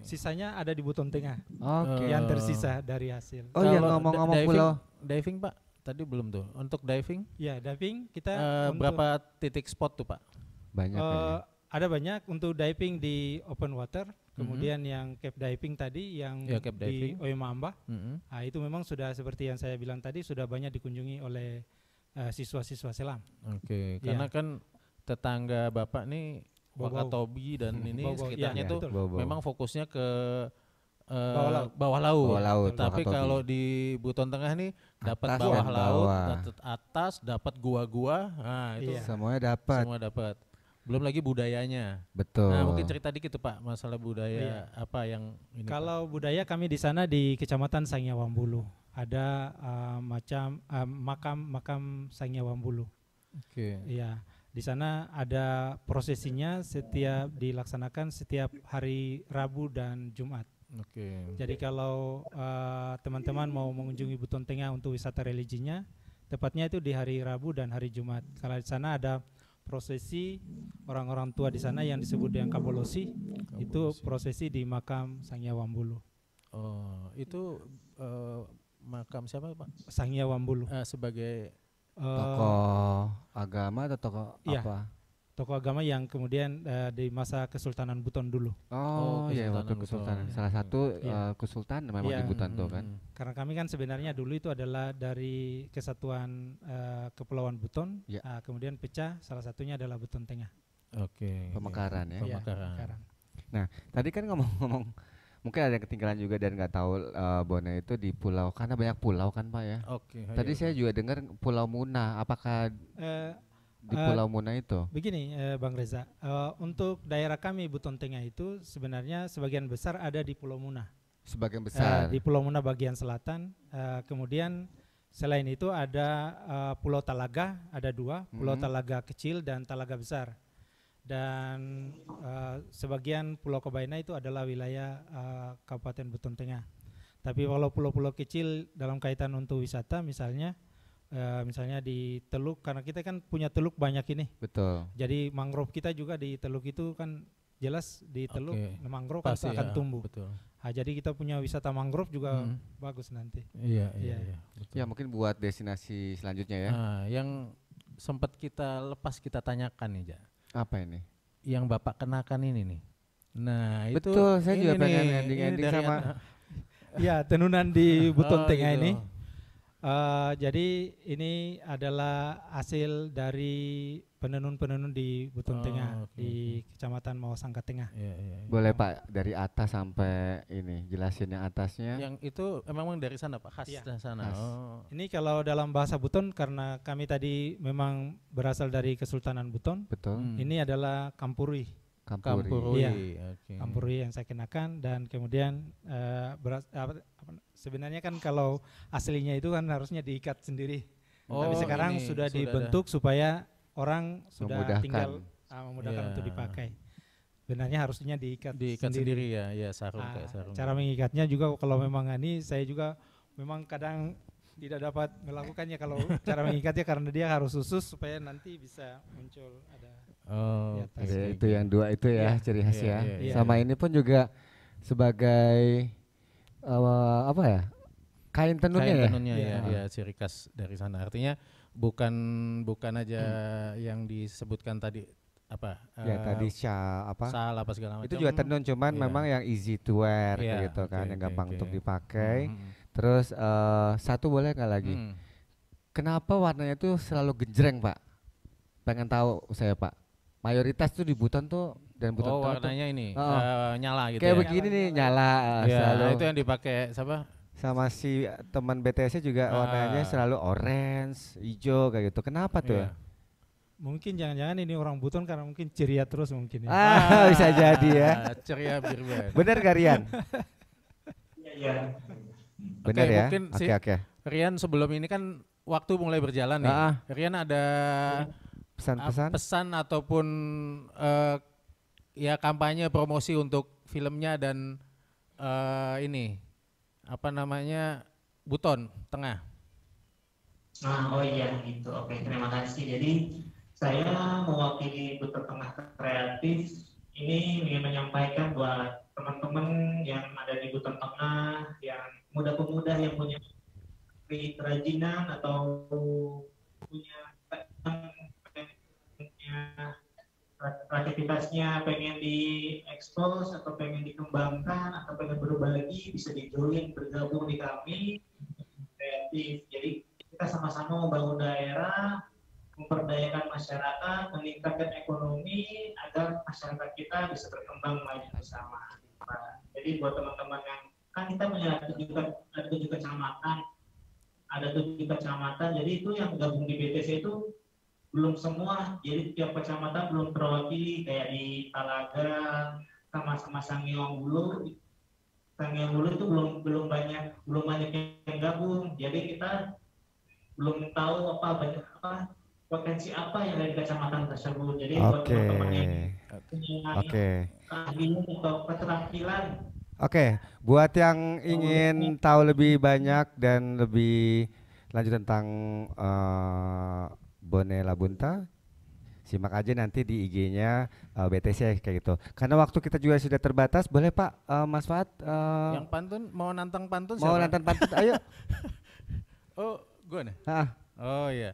sisanya ada di Buton Tengah. Oke. Yang tersisa dari hasil. Oh iya, Kalau ngomong-ngomong diving- pulau. Diving Pak, tadi belum tuh. Untuk diving Ya, diving kita berapa titik spot tuh Pak? Banyak kayaknya. ada banyak untuk diving di open water, kemudian yang cave diving tadi yang Ya, cave diving. di Oyemamba. Mm-mm. Nah, itu memang sudah seperti yang saya bilang tadi sudah banyak dikunjungi oleh siswa-siswa selam. Oke, Iya. karena kan tetangga Bapak nih Wakatobi dan ini Bau-bau, sekitarnya iya, tuh betul. Bau-bau. memang fokusnya ke Bawah laut. Bawah laut, Tapi Wakatobi. kalau di Buton Tengah nih dapat Atas bawah dan laut, bawah. dapat atas, dapat gua-gua. Nah, itu Iya. Semuanya dapat. semua dapat. Belum lagi budayanya. Betul. Nah, mungkin cerita dikit tuh Pak masalah budaya Iya. apa yang ini. Pak? Kalau budaya kami di sana di Kecamatan Sangiawambulu ada makam Sangiawambulu. Oke. Iya, di sana ada prosesinya dilaksanakan setiap hari Rabu dan Jumat. Oke. Jadi kalau teman-teman mau mengunjungi Buton Tengah untuk wisata religinya, tepatnya itu di hari Rabu dan hari Jumat. Kalau di sana ada prosesi orang-orang tua di sana yang disebut dengan Kabolosi, itu prosesi di makam Sangiawambulu. Oh, itu makam siapa Pak? Sangiawambulu. Sebagai Tokoh agama atau tokoh iya. apa? Tokoh agama yang kemudian di masa Kesultanan Buton dulu. Oh iya, waktu Kesultanan Kesultanan. Buton. Salah satu Iya. kesultanan memang Iya. di Buton tuh kan. Karena kami kan sebenarnya dulu itu adalah dari Kesatuan Kepulauan Buton, Ya. kemudian pecah, salah satunya adalah Buton Tengah. Oke. Pemekaran ya. Iya, Pemekaran. Pemekaran. Tadi kan ngomong-ngomong, mungkin ada yang ketinggalan juga dan nggak tahu Bone itu di pulau, karena banyak pulau kan Pak ya. Oke. Tadi saya juga dengar Pulau Muna, apakah Eh, di Pulau Muna itu? Begini Bang Reza, untuk daerah kami Buton Tengah itu sebenarnya sebagian besar ada di Pulau Muna. Sebagian besar. Di Pulau Muna bagian selatan, kemudian selain itu ada Pulau Talaga, ada dua, Pulau Talaga kecil dan Talaga besar. Dan sebagian Pulau Kobaina itu adalah wilayah Kabupaten Buton Tengah. Tapi kalau pulau-pulau kecil dalam kaitan untuk wisata misalnya di Teluk, karena kita kan punya teluk banyak ini. Betul. Jadi mangrove kita juga di teluk itu kan jelas di teluk mangrove kan Pasti akan ya, tumbuh. Betul. Jadi kita punya wisata mangrove juga bagus nanti. Iya. Iya. Betul. Ya mungkin buat destinasi selanjutnya ya. Nah, yang sempat kita tanyakan nih, Ja. Apa ini? Yang Bapak kenakan ini nih. Nah, itu Betul, saya juga ini pengen nih, ending-ending ini dari sama Ya, tenunan di Buton Oh, Tengah gitu. ini. Jadi ini adalah hasil dari penenun-penenun di Buton Oh, Tengah oke, di Kecamatan Mawasangka Tengah. Iya, iya, iya. boleh Pak dari atas sampai ini jelasin yang atasnya. Yang itu memang dari sana Pak, khas Iya. dari sana. Khas. Oh. Ini kalau dalam bahasa Buton karena kami tadi memang berasal dari Kesultanan Buton. Betul. Ini adalah kampuri. Kampuri. Kampurui. Iya. Oke. Kampuri yang saya kenakan dan kemudian sebenarnya kan kalau aslinya itu kan harusnya diikat sendiri. Tapi sekarang ini sudah ada. dibentuk supaya orang sudah Memudahkan. tinggal memudahkan Iya. untuk dipakai. Sebenarnya harusnya diikat sendiri ya, ya sarung kayak sarung. Cara mengikatnya juga kalau memang ini saya juga memang kadang tidak dapat melakukannya kalau cara mengikatnya karena dia harus khusus supaya nanti bisa muncul ada. Oh, Di atas. oke. Jadi itu yang dua itu ya Iya. ciri khas Iya, ya. iya, iya. Sama ini pun juga sebagai apa ya? Kain tenunnya Kain ya. tenunnya Iya. ya, ya ciri khas dari sana. Artinya bukan aja yang disebutkan tadi apa? Ya tadi apa? Sal apa segala macam. Itu juga tenun cuman Iya. memang yang easy to wear Iya, gitu kan, oke, yang oke, gampang oke. untuk dipakai. Hmm, Terus satu boleh nggak lagi? Kenapa warnanya tuh selalu genjreng Pak? Pengen tahu saya Pak. Mayoritas tuh di Buton tuh dan Buton Oh, Tengah tuh warnanya ini Oh. nyala gitu kayak ya. begini nih nyala Ya, selalu. itu yang dipakai siapa? Sama si teman BTS juga warnanya selalu orange, hijau kayak gitu. Kenapa tuh? Iya. Ya? Mungkin jangan-jangan ini orang Buton karena mungkin ceria terus mungkin ya. Bisa jadi ya. Ceria birban. Bener gak Rian? Iya. Bener Oke, ya? mungkin Oke si- oke. Rian sebelum ini kan waktu mulai berjalan nih. Rian ada Pesan-pesan? pesan ataupun ya kampanye promosi untuk filmnya dan ini apa namanya Buton Tengah. Oh iya gitu. Oke, terima kasih. Jadi saya mewakili Buton Tengah Kreatif ini ingin menyampaikan buat teman-teman yang ada di Buton Tengah, yang pemuda-pemuda yang punya kerajinan atau punya kreativitasnya pengen diekspos atau pengen dikembangkan atau pengen berbagi bisa di-join bergabung di kami kreatif. Jadi kita sama-sama membangun daerah, memperdayakan masyarakat, meningkatkan ekonomi agar masyarakat kita bisa berkembang maju bersama. Jadi buat teman-teman yang kan kita punya ada 7 kecamatan, jadi itu yang gabung di BTC itu belum semua, jadi tiap kecamatan belum terwakili kayak di Talaga sama Sangiang Hulu itu belum banyak yang gabung, jadi kita belum tahu potensi apa yang ada di kecamatan tersebut. Jadi buat teman-teman yang punya keahlian atau keterampilan. Oke, buat yang ingin tahu lebih banyak dan lebih lanjut tentang Bone Labunta, simak aja nanti di IG-nya BTC kayak gitu. Karena waktu kita juga sudah terbatas, boleh Pak Mas Fuad? Yang pantun mau nantang pantun Mau siapa? nantang pantun, ayo. Oh, gue nih. Oh iya.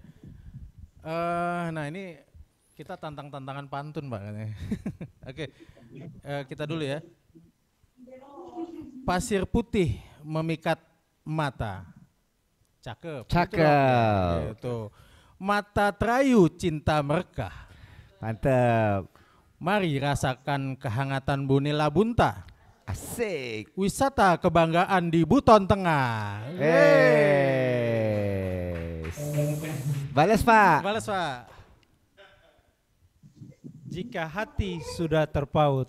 Nah ini kita tantang-tantangan pantun Pak katanya. Oke, kita dulu ya. Pasir putih memikat mata. Cakep. Cakep. Gitu. Mata terayu cinta merekah. Mantap. Mari rasakan kehangatan Bone Labunta. Asik. Wisata kebanggaan di Buton Tengah. Balas Pak. Balas Pak. Jika hati sudah terpaut,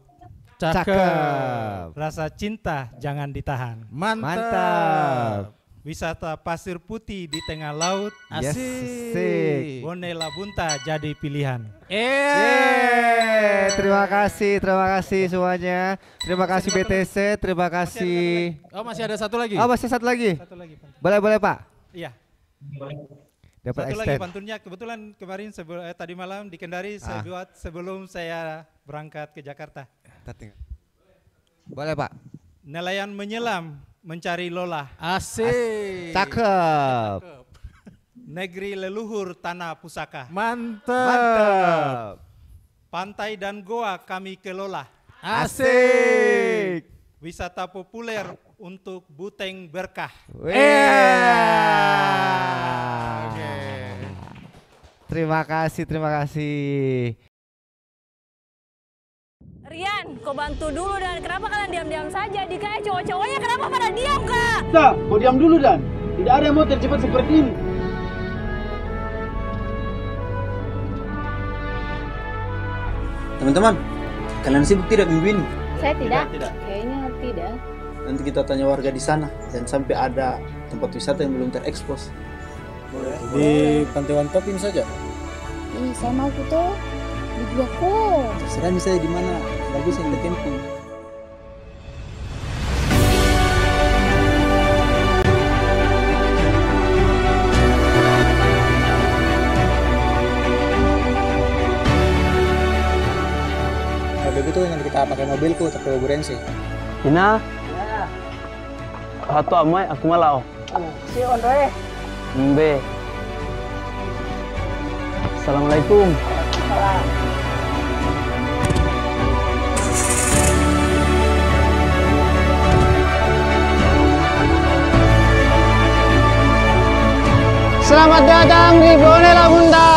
Cakep. rasa cinta jangan ditahan. Mantap. Wisata pasir putih di tengah laut, Yes, asik. Bone Labunta jadi pilihan. Terima kasih semuanya. Terima kasih BTC, terima kasih. Oh masih ada satu lagi? Oh masih satu lagi. Satu lagi pantun. Boleh Pak. Iya. Dapat Satu lagi extend. pantunnya kebetulan kemarin tadi malam di Kendari saya buat sebelum saya berangkat ke Jakarta. Boleh Pak. Nelayan menyelam mencari lola. Asik. Cakep. Negeri leluhur tanah pusaka. Mantap. Pantai dan goa kami kelola. Asik. Wisata populer untuk Buteng Berkah. Oke. Terima kasih, terima kasih. Rian, kau bantu dulu Dan. Kenapa kalian diam-diam saja? Di kayak cowok-cowoknya kenapa pada diam, Kak? Kak, kau diam dulu Dan. Tidak ada yang mau tercepat seperti ini. Teman-teman, kalian sibuk tidak minggu ini? Saya tidak. Kayaknya tidak. Nanti kita tanya warga di sana dan sampai ada tempat wisata yang belum terekspos. Di Pantai Wantopin saja. Saya mau tuh. Di gua kok. Terserah misalnya di mana bagus yang tercamping. Kalau begitu nanti kita pakai mobilku sampai Boburensi. Ina. Satu amai aku malah. Si Andre. Mbe. Assalamualaikum. Selamat datang di Bonela Bunda.